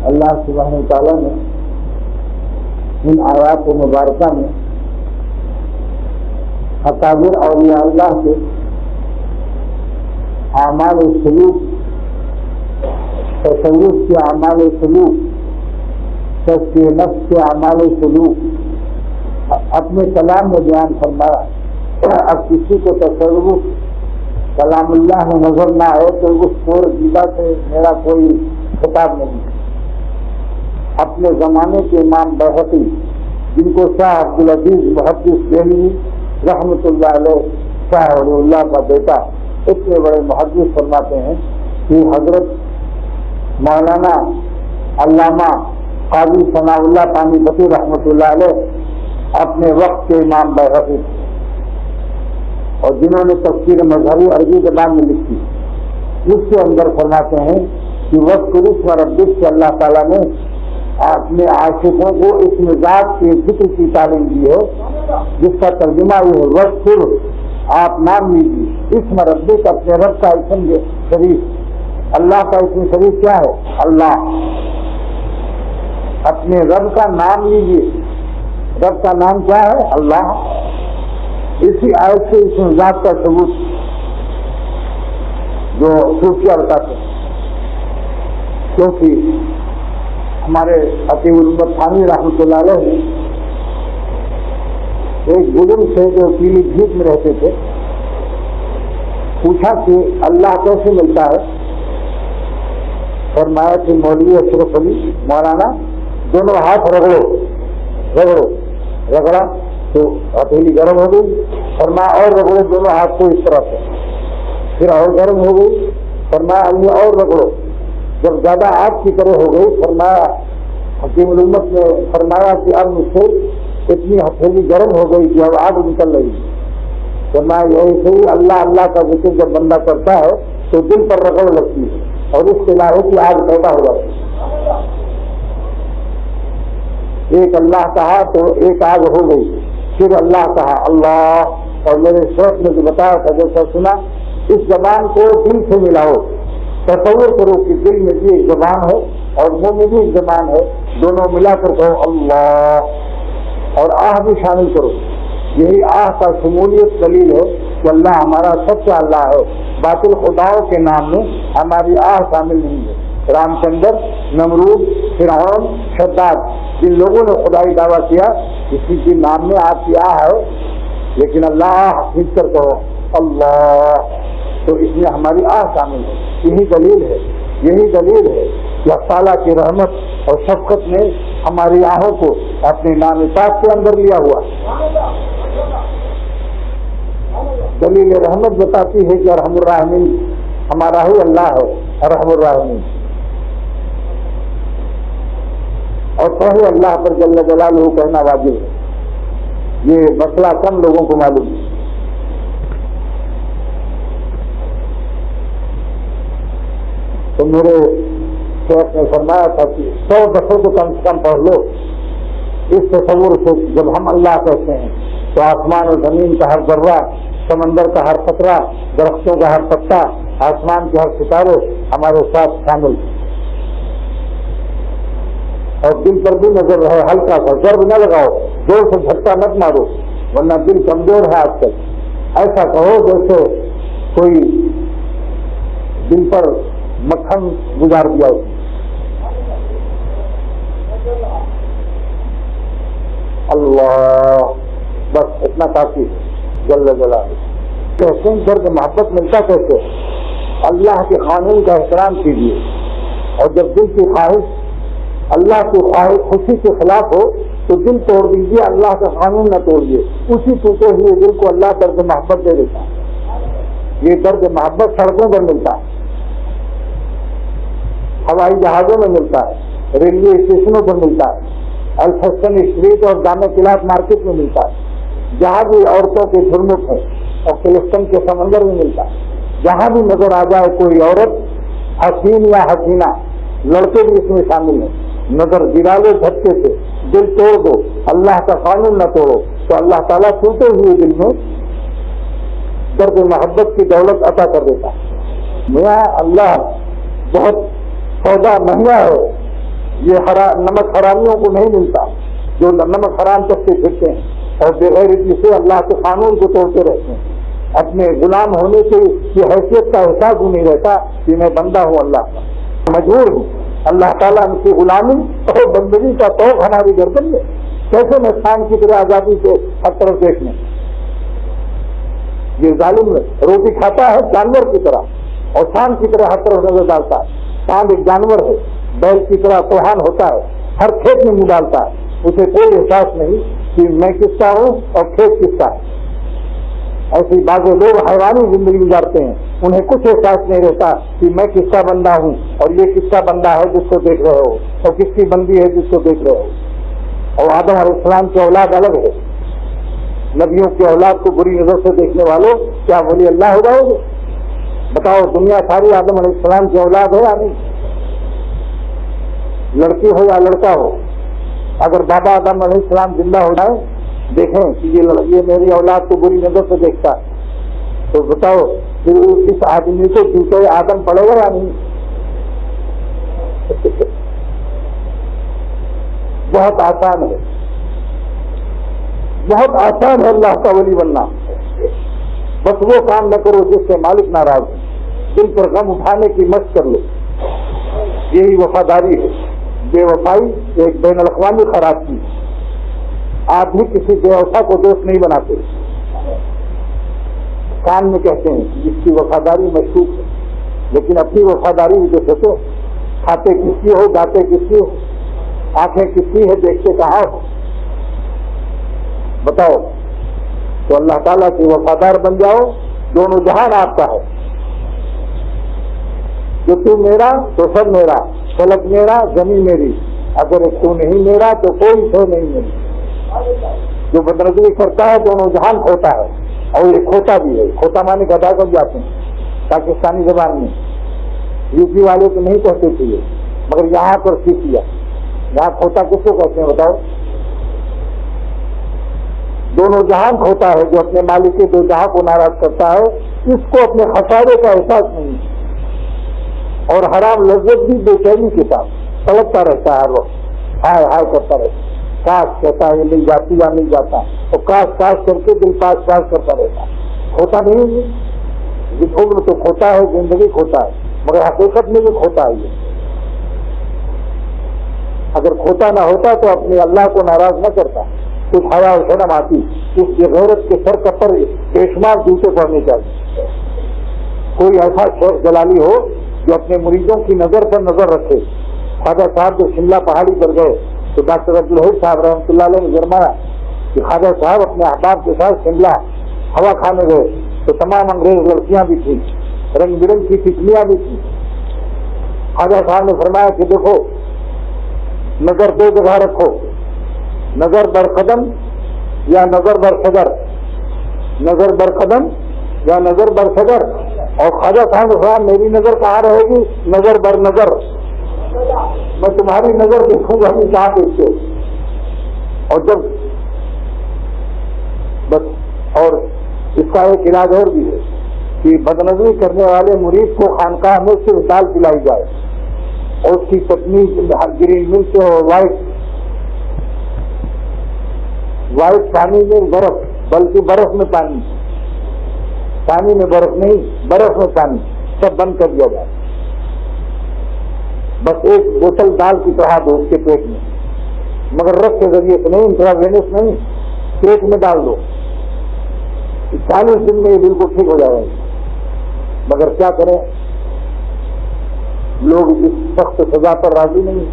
اللہ سبحانہ تعالیٰ نے ان آیات مبارکہ میں اکابر اولیاء اللہ کے اعمال و سلوک، تصوف کے اعمال و سلوک، تزکیہ نفس کے اعمال و سلوک اپنے کلام میں بیان فرمایا۔ اب کسی کو تصوف کلام اللہ میں نظر نہ آئے تو اس پور جیلا سے میرا کوئی خطاب نہیں۔ اپنے زمانے کے امام بہقی، جن کو شاہ عبدالعزیز محدث دہلوی رحمۃ اللہ علیہ شاہ ولی اللہ کا بیٹا اتنے بڑے محدث فرماتے ہیں کہ حضرت مولانا علامہ قاضی ثناء اللہ پانی پتی رحمۃ اللہ علیہ اپنے وقت کے امام بہقی اور جنہوں نے تفسیر مذہبی عربی زبان میں لکھی، اس کے اندر فرماتے ہیں کہ وذکر اسم ربک سے اللہ تعالیٰ نے اپنے عاشقوں کو اس مزاج کے ذکر کی تعلیم دی ہے، جس کا ترجمہ یہ ہے وذکر، آپ نام لیجیے، اسم ربک، اپنے رب کا اسم شریف، اللہ کا اسم شریف کیا ہے؟ اللہ، اپنے رب کا نام لیجیے، رب کا نام کیا ہے؟ اللہ۔ اسی آیت سے اس مزاج کا ثبوت جو صوفیہ بتاتے ہیں، کیونکہ ہمارے عقیب الامت ثانی رحمۃ اللہ علیہ ایک بزرگ سے جو پیلی بھیت میں رہتے تھے، پوچھا کہ اللہ کیسے ملتا ہے؟ فرمایا کہ مولوی اشرف علی مولانا دونوں ہاتھ رگڑو، رگڑا تو ہتھیلی گرم ہو گئی، فرمایا اور رگڑو دونوں ہاتھ کو اس طرح سے، پھر اور گرم ہو گئی، فرمایا یہ اور رگڑو، جب زیادہ آگ کی طرح ہو گئی، فرمایا حکیم الامت نے فرمایا کہ اب مجھ سے اتنی ہتھیلی گرم ہو گئی کہ اب آگ نکل رہی، فرمایا یہی صحیح، اللہ اللہ کا ذکر جب بندہ کرتا ہے تو دل پر رگڑ لگتی ہے اور اس کے علاوہ کی آگ پیدا ہو جاتی ہے۔ ایک اللہ کہا تو ایک آگ ہو گئی، پھر اللہ کہا اللہ، اور میرے شیخ نے جو بتایا تھا جیسا سنا، اس زبان کو دل سے ملاؤ، تصور کرو کہ دل میں بھی ایک زبان ہے اور منہ میں بھی ایک زبان ہے، دونوں ملا کر کہو اللہ، اور آہ بھی شامل کرو۔ یہی آہ کا شمولیت دلیل ہے کہ اللہ ہمارا سچا اللہ ہے، باطل خداؤں کے نام میں ہماری آہ شامل نہیں ہے۔ رام چندر، نمرود، فرعون، شداد، جن لوگوں نے خدائی دعویٰ کیا، کسی کے نام میں آپ کی آہ ہے، لیکن اللہ کھینچ کر کہو اللہ، تو اس میں ہماری آہ شامل ہے۔ یہی دلیل ہے کہ اللہ تعالیٰ کی رحمت اور شفقت نے ہماری آہوں کو اپنے نام پاک کے اندر لیا ہوا۔ دلیل رحمت بتاتی ہے کہ ارحم الراحمین ہمارا ہی اللہ ہے، ارحم الراحمین، اور کہو اللہ پر جل جلالہ کہنا واجب ہے۔ یہ مسئلہ کم لوگوں کو معلوم ہے۔ تو میرے شیخ نے فرمایا تھا کہ 100 دفعہ تو کم سے کم پڑھ لو اس تصور سے، جب ہم اللہ کہتے ہیں تو آسمان و زمین کا ہر ذرہ، سمندر کا ہر قطرہ، درختوں کا ہر پتا، آسمان کے ہر ستارے ہمارے ساتھ شامل، اور دل پر بھی نظر رہے، ہلکا سا ضرب نہ لگاؤ، زور سے جھٹکا مت مارو ورنہ دل کمزور ہے آج کل۔ ایسا کہو جیسے کوئی دل پر مکھن گزار دیا اس نے۔ اللہ، بس اتنا کافی ہے۔ جل جلالہ کہتے ہیں درد محبت ملتا کیسے؟ اللہ کے قانون کا احترام کیجیے، اور جب دل کی خواہش اللہ کی خواہش خوشی کے خلاف ہو تو دل توڑ دیجیے، اللہ کا قانون نہ توڑیے۔ اسی ٹوٹے ہوئے دل کو اللہ درد محبت دے دیتا ہے۔ یہ درد محبت سڑکوں پر ملتا ہے، ہوائی جہازوں میں ملتا ہے، ریلوے اسٹیشنوں پر ملتا ہے، الفسن اسٹریٹ اور جامع کلاس مارکیٹ میں ملتا ہے، جہاں بھی عورتوں کے جھرمٹ ہے، اور فلسطین کے سمندر میں ملتا ہے۔ جہاں بھی نظر آ جائے کوئی عورت حسین یا حسینہ، لڑکے بھی اس میں شامل ہیں، نظر گرا لو جھٹکے سے، دل توڑ دو، اللہ کا قانون نہ توڑو، تو اللہ تعالیٰ ٹوٹے ہوئے دل میں درد محبت کی دولت عطا کر دیتا ہے۔ میاں اللہ بہت سودا مہنگا ہے، یہ نمک حرامیوں کو نہیں ملتا جو نمک حرام کرتے پھرتے ہیں اور بغیرتی سے اللہ کے قانون کو توڑتے رہتے ہیں. اپنے غلام ہونے سے یہ حیثیت کا احساس بھی نہیں رہتا کہ میں بندہ ہوں اللہ کا, مجبور ہوں. اللہ تعالیٰ ان کی غلامی اور بندگی کا توق ہماری گردن میں. کیسے میں شان کی طرح آزادی سے ہر طرف دیکھنے. یہ ظالم روٹی کھاتا ہے جانور کی طرح اور شان کی طرح ہر طرف نظر ڈالتا ہے. شان ایک جانور ہے, بیل کی طرح کوہان ہوتا ہے, ہر کھیت میں منہ ڈالتا ہے. اسے کوئی احساس نہیں کہ میں کس کا ہوں اور کھیت کس کا ہے. ایسے بعض لوگ حیوانی زندگی گزارتے ہیں, انہیں کچھ احساس نہیں رہتا کہ میں کس کا بندہ ہوں اور یہ کس کا بندہ ہے جس کو دیکھ رہے ہو اور کس کی بندی ہے جس کو دیکھ رہے ہو. اور آدم علیہ السلام کی اولاد الگ ہے. نبیوں کی اولاد کو بری نظر سے دیکھنے والوں کیا ولی اللہ ہو جاؤ گے؟ بتاؤ, دنیا ساری آدم علیہ السلام کی اولاد ہے یا نہیں؟ لڑکی ہو یا لڑکا ہو, اگر بابا آدم علیہ السلام زندہ ہو جائے, دیکھیں کہ یہ میری اولاد کو بری نظر سے دیکھتا ہے, تو بتاؤ کہ اس آدمی کو جوتے آدم پڑے گا یا نہیں؟ بہت آسان ہے, بہت آسان ہے اللہ کا ولی بننا. بس وہ کام نہ کرو جس سے مالک ناراض ہو. دل پر غم اٹھانے کی مشق کر لو, یہی وفاداری ہے. بے وفائی ایک بین الاقوامی خرابی. آپ بھی کسی بے وفا کو دوست نہیں بناتے. کان میں کہتے ہیں کہ جس کی وفاداری مشکوک ہے, لیکن اپنی وفاداری بھی تو سوچو. کھاتے کس کی ہو, گاتے کس کی ہو, آنکھیں کس کی ہے, دیکھتے کہاں ہو؟ بتاؤ. تو اللہ تعالیٰ کے وفادار بن جاؤ, دونوں جہان آپ کا ہے. جو تو میرا تو سب میرا, فلک میرا زمین میری, اگر تو نہیں میرا تو کوئی شے نہیں میری. جو بدنظری کرتا ہے دونوں جہان کھوتا ہے, اور یہ کھوتا بھی ہے. کھوتا مانے گدا کر جاتے ہیں پاکستانی زبان میں. یو پی والے تو نہیں کہتے تھے یہ, مگر یہاں پر سیکھ لیا. یہاں کھوتا کس کو کہتے ہیں بتاؤ؟ دونوں جہان کھوتا ہے جو اپنے مالک کے دو جہاں کو ناراض کرتا ہے. اس کو اپنے خسارے کا احساس نہیں, اور حرام لذت بھی بے چینی کے ساتھ تڑپتا رہتا ہے. ہر وقت ہائے ہائے کرتا رہتا ہے. کاش کہتا ہے مل جاتی یا مل جاتا, اور کاش کاش کر کے دل پاس پاس کرتا رہتا ہے. کھوتا نہیں, عمر تو کھوتا ہے, زندگی کھوتا ہے, مگر حقیقت میں بھی کھوتا ہے. اگر کھوتا نہ ہوتا تو اپنے اللہ کو ناراض نہ کرتا. کچھ حیا و شرم آتی. اس کی غیرت کے سر پر بے شمار جوتے پڑنے چاہیے. کوئی ایسا شیخ جلالی ہو جو اپنے مریضوں کی نظر پر نظر رکھے. خواجہ صاحب جو شملہ پہاڑی پر گئے تو ڈاکٹر عبدالحید صاحب رحمۃ اللہ علیہ نے فرمایا کہ خواجہ صاحب اپنے احباب کے ساتھ شملہ ہوا کھانے گئے تو تمام انگریز لڑکیاں بھی تھیں, رنگ برنگ کی تکلیاں بھی تھیں. خواجہ صاحب نے فرمایا کہ دیکھو, نظر دو جگہ رکھو, نظر بر قدم یا نظر بر صدر, نظر بر قدم یا نظر بر صدر. اور خواجہ صاحب نے فرمایا میری نظر کہاں رہے گی؟ نظر بر نظر. میں تمہاری نظر دیکھوں گا کہ کہاں دیکھتے ہو. اور جب بس, اور اس کا ایک علاج اور بھی ہے کہ بدنظری کرنے والے مریض کو خانقاہ میں صرف دال پلائی جائے, اور اس کی چٹنی گرین مرچ اور وائٹ پانی میں برف, بلکہ برف میں پانی, پانی میں برف نہیں, برف میں پانی, سب بند کر دیا جائے. بس ایک بوتل دال کی طرح دو اس کے پیٹ میں, مگر رس کے ذریعے سے نہیں, انٹراوینس نہیں, پیٹ میں ڈال دو. 40 دن میں یہ بالکل ٹھیک ہو جائے گا. مگر کیا کریں, لوگ اس سخت سزا پر راضی نہیں.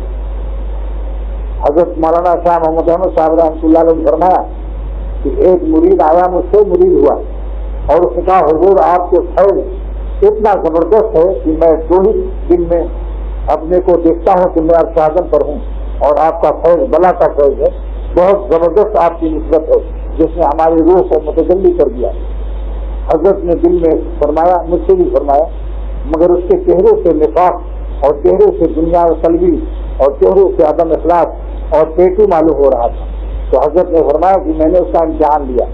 حضرت مولانا شاہ محمد احمد صاحب رحمۃ اللہ علیہ نے فرمایا کہ ایک مرید آیا, مجھ سے مرید ہوا, اور اس نے کہا حضور آپ کے فیض اتنا زبردست ہے کہ میں 2 ہی دن میں اپنے کو دیکھتا ہوں کہ میں عرش اعظم پر ہوں, اور آپ کا فیض بلا کا فیض ہے, بہت زبردست آپ کی نسبت ہے جس نے ہماری روح کو متجلی کر دیا. حضرت نے دل میں فرمایا, مجھ سے بھی فرمایا, مگر اس کے چہرے سے نفاق اور چہرے سے دنیا طلبی اور چہرے سے عدم اخلاص اور پیٹو معلوم ہو رہا تھا. تو حضرت نے فرمایا کہ میں نے اس کا امتحان لیا.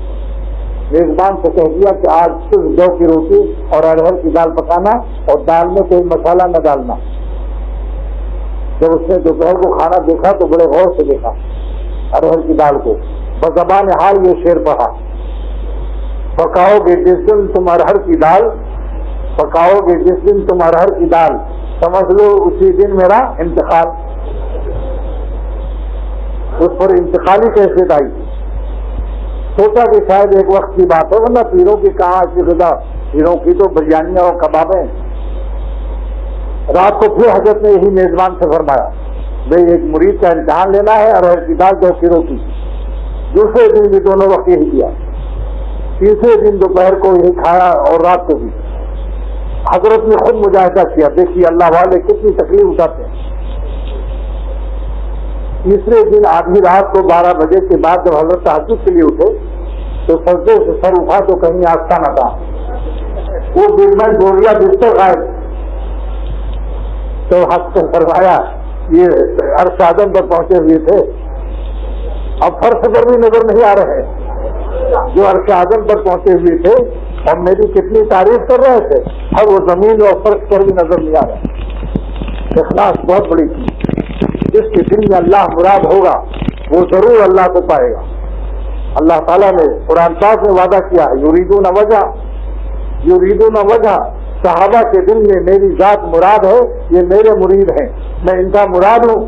میزبان سے کہہ دیا کہ آج صرف جو کی روٹی اور ارہر کی دال پکانا, اور دال میں کوئی مسالہ نہ ڈالنا. جب اس نے دوپہر کو کھانا دیکھا تو بڑے غور سے دیکھا ارہر کی دال کو، بزبان حال یہ شعر پڑھا، پکاؤ گے جس دن تم ارہر کی دال، پکاؤ گے جس دن تم ارہر کی دال، سمجھ لو اسی دن میرا انتقال۔ اس پر انتقالی کیفیت آئی، سوچا کہ شاید ایک وقت کی بات ہے، ورنہ پیروں کی کہاں کی غذا، پیروں کی تو بریانیاں اور کبابیں۔ رات کو پھر حضرت نے یہی میزبان سے فرمایا، بھائی ایک مرید کا امتحان لینا ہے، ارہر کی دال 2 کلو کی۔ دوسرے دن بھی دونوں وقت یہی کیا، تیسرے دن دوپہر کو یہی کھایا اور رات کو بھی۔ حضرت نے خود مجاہدہ کیا، دیکھیے اللہ والے کتنی تکلیف اٹھاتے ہیں۔ تیسرے دن آدھی رات کو 12 بجے کے بعد جب حضرت تہجد کے لیے اٹھے تو سجدے سے سر اٹھا تو کہیں آستانہ تھا، وہ میں گوریا بستر غائب۔ تو حضرت نے فرمایا یہ عرش اعظم پر پہنچے ہوئے تھے، اب فرش پر بھی نظر نہیں آ رہے، جو عرش اعظم پر پہنچے ہوئے تھے اور میری کتنی تعریف کر رہے تھے، اب وہ زمین اور فرش پر بھی نظر نہیں آ رہے۔ اخلاص بہت بڑی چیز، جس کے دل میں اللہ مراد ہوگا وہ ضرور اللہ کو پائے گا۔ اللہ تعالیٰ نے قرآن پاک میں وعدہ کیا ہے، یریدون وجہ، یریدون وجہ، صحابہ کے دل میں میری ذات مراد ہے، یہ میرے مرید ہیں، میں ان کا مراد ہوں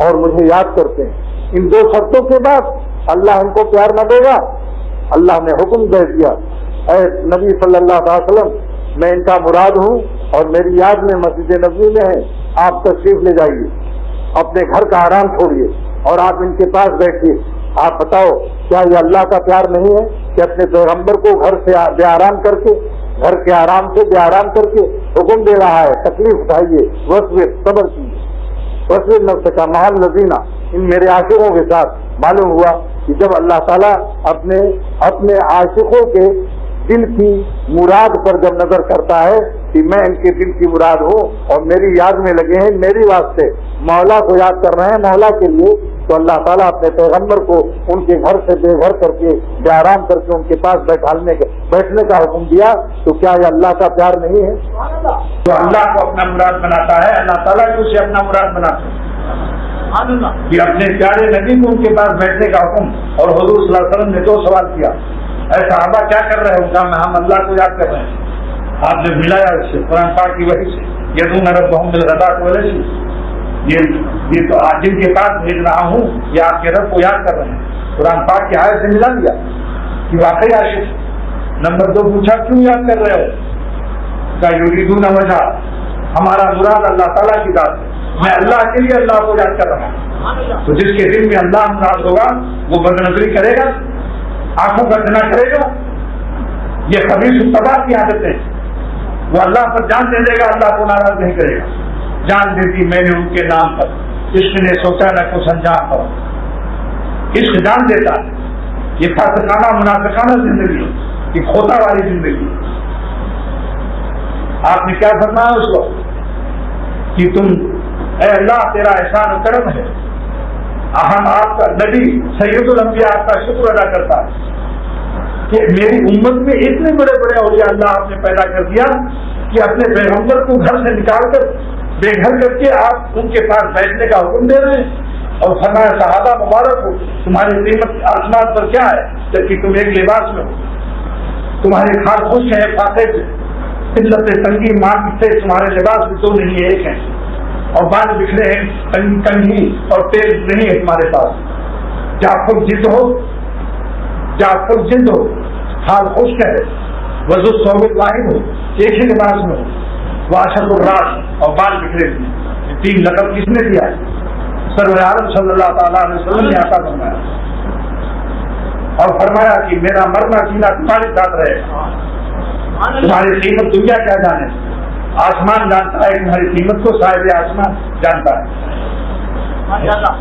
اور مجھے یاد کرتے ہیں۔ ان 2 شرطوں کے بعد اللہ ان کو پیار نہ دے گا۔ اللہ نے حکم دے دیا، اے نبی صلی اللہ علیہ وسلم میں ان کا مراد ہوں اور میری یاد میں مسجد نبوی میں ہے، آپ تشریف لے جائیے، اپنے گھر کا آرام چھوڑیے اور آپ ان کے پاس بیٹھیے۔ آپ بتاؤ کیا یہ اللہ کا پیار نہیں ہے کہ اپنے پیغمبر کو گھر سے بے آرام کر کے، گھر کے آرام سے بے آرام کر کے حکم دے رہا ہے، تکلیف اٹھائیے، وصبر، صبر کیجیے، وصبر نفسک مع الذین، ان میرے عاشقوں کے ساتھ۔ معلوم ہوا کہ جب اللہ تعالیٰ اپنے عاشقوں کے دل کی مراد پر جب نظر کرتا ہے کہ میں ان کے دل کی مراد ہوں اور میری یاد میں لگے ہیں، میری واسطے مولا کو یاد کر رہے ہیں، مولا کے لیے، تو اللہ تعالیٰ اپنے پیغمبر کو ان کے گھر سے بے گھر کر کے بے آرام کر کے ان کے پاس بیٹھنے کا حکم دیا۔ تو کیا یہ اللہ کا پیار نہیں ہے؟ تو اللہ کو اپنا مراد بناتا ہے، اللہ تعالیٰ بھی اسے اپنا مراد بناتے ہیں کہ اپنے پیارے نبی کو ان کے پاس بیٹھنے کا حکم۔ اور حضور صلی اللہ علیہ وسلم نے 2 سوال کیا، اے صحابہ کیا کر رہے ہو؟ کہا ہم اللہ کو یاد کر رہے ہیں۔ آپ نے ملایا اس سے قرآن پاک کی وحی سے، یدعون ربهم بالغداۃ والعشی، یہ تو جن کے پاس بھیج رہا ہوں یہ آپ کے رب کو یاد کر رہے ہیں۔ قرآن پاک کی آیت سے ملا دیا کہ واقعی عاشق۔ نمبر 2 پوچھا کیوں یاد کر رہے ہو؟ کہا یریدون وجہ، ہمارا مراد اللہ تعالیٰ کی ذات ہے، میں اللہ کے لیے اللہ کو یاد کر رہا ہوں۔ تو جس کے دل میں اللہ مراد ہوگا وہ بد نظری کرے گا، آنکھوں کا زنا کرے گا، یہ خبیث الطبع کی عادتیں، وہ اللہ پر جان دے دے گا، اللہ کو ناراض نہیں کرے گا۔ جان دیتی میں نے ان کے نام پر، عشق نے سوچا نہ کچھ انجام پر۔ عشق جان دیتا ہے، یہ فاسقانہ منافقانہ زندگی، یہ کھوتا والی زندگی۔ آپ نے کیا فرمایا اس وقت کہ تم اے اللہ تیرا احسان و کرم ہے، ہم آپ کا نبی سید الانبیاء آپ کا شکر ادا کرتا ہے کہ میری امت میں اتنے بڑے بڑے اولیاء اللہ آپ نے پیدا کر دیا کہ اپنے پیغمبر کو گھر سے نکال کر بے گھر کر کے آپ ان کے پاس بیٹھنے کا حکم دے رہے ہیں۔ اور فرمایا صحابہ مبارک ہو، تمہاری قیمت آسمان پر کیا ہے جبکہ تم ایک لباس میں ہو، تمہارے کھال خوش ہیں فاقے سے، قلت تنگی ماں سے تمہارے لباس بھی 2 نہیں ایک ہیں، اور بال بکھرے ہیں، کنگھی اور تیل نہیں ہے تمہارے پاس، جعفر جلد ہو، جعفر جلد ہو، حال خشک ہے، وضو صحبت واحد ہو، ایک ہی لباس میں ہو، واشد الراس اور بال بکھرے ہوئے۔ یہ 3 لقب کس نے دیا ہے؟ سرور عالم صلی اللہ تعالیٰ علیہ وسلم نے عطا فرمایا، اور فرمایا کہ میرا مرنا جینا تمہارے ساتھ رہے گا، تمہاری قیمت دنیا کیا جانے، آسمان جانتا ہے تمہاری قیمت کو، صاحب آسمان جانتا ہے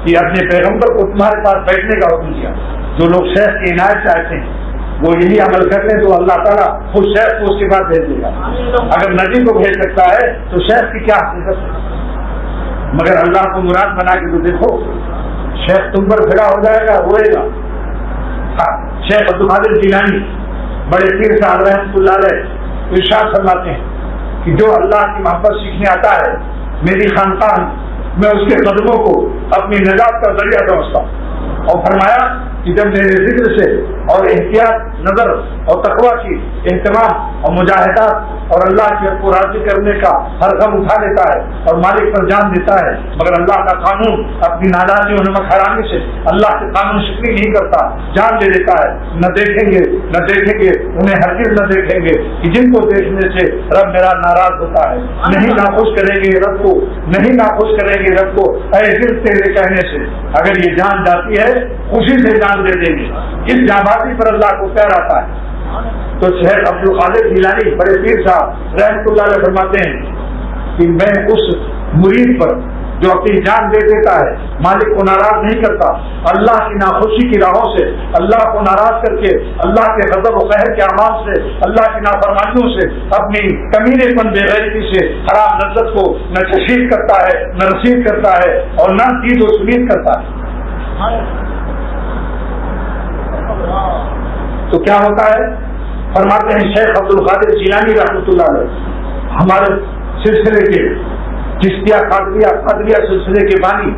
کہ اپنے پیغمبر کو تمہارے پاس بیٹھنے کا حکم دیا۔ جو لوگ شیخ کی عنایت چاہتے ہیں وہ یہی عمل کرتے ہیں تو اللہ تعالیٰ خود شیخ کو اس کے بعد بھیج دے گا۔ اگر نبی کو بھیج سکتا ہے تو شیخ کی کیا حقیقت ہے؟ مگر اللہ کو مراد بنا کے تو دیکھو، شیخ تم پر کھڑا ہو جائے گا، روئے گا۔ شیخ عبد القادر جیلانی بڑے پیر صاحب رحمۃ اللہ علیہ ارشاد فرماتے ہیں کہ جو اللہ کی محبت سیکھنے آتا ہے میری خانقاہ میں اس کے قدموں کو اپنی نجات کا ذریعہ سمجھتا ہوں. اور فرمایا کہ جب میرے ذکر سے اور احتیاط نظر اور تقوی کی اہتمام اور مجاہدات اور اللہ کو راضی کرنے کا ہر غم اٹھا لیتا ہے اور مالک پر جان دیتا ہے، مگر اللہ کا قانون اپنی نادانی اور نمک حرامی سے اللہ کے قانون شکنی نہیں کرتا، جان دے دیتا ہے. نہ دیکھیں گے انہیں ہرگز نہ دیکھیں گے کہ جن کو دیکھنے سے رب میرا ناراض ہوتا ہے. نہیں ناخوش کریں گے رب کو، نہیں ناخوش کریں گے رب کو اے دل تیرے کہنے سے. اگر یہ جان جاتی ہے خوشی سے جان دے دیں گے. اس جانبازی پر اللہ کو پیار آتا ہے. تو شیخ عبد القادر جیلانی بڑے پیر صاحب رحمۃ اللہ علیہ فرماتے ہیں کہ میں اس مرید پر جو اپنی جان دے دیتا ہے مالک کو ناراض نہیں کرتا، اللہ کی ناخوشی کی راہوں سے اللہ کو ناراض کر کے اللہ کے غضب و قہر کے اعمال سے اللہ کی نافرمانیوں سے اپنی کمینے پن بے غیرتی سے حرام لذت کو نہ تشہیر کرتا ہے نہ رسید کرتا ہے اور نہ دید و سمید کرتا ہے. تو کیا ہوتا ہے؟ فرماتے ہیں شیخ عبد القادر جیلانی رحمۃ اللہ علیہ ہمارے سلسلے کے چشتیہ قادریہ سلسلے کے بانی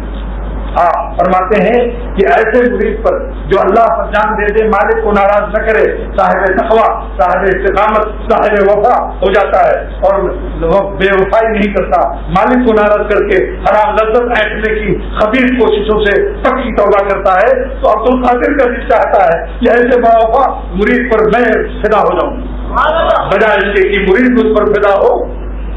فرماتے ہیں کہ ایسے مرید پر جو اللہ پر جان دے دے مالک کو ناراض نہ کرے صاحب تقوی صاحب استقامت صاحب وفا ہو جاتا ہے اور وہ بے وفائی نہیں کرتا، مالک کو ناراض کر کے حرام لذت اینٹنے کی خبیث کوششوں سے پکی توبہ کرتا ہے. تو عبد القادر کا دل چاہتا ہے کہ ایسے با وفا مرید پر میں فدا ہو جاؤں، بجائے اس کے کہ مرید مجھ پر فدا ہو،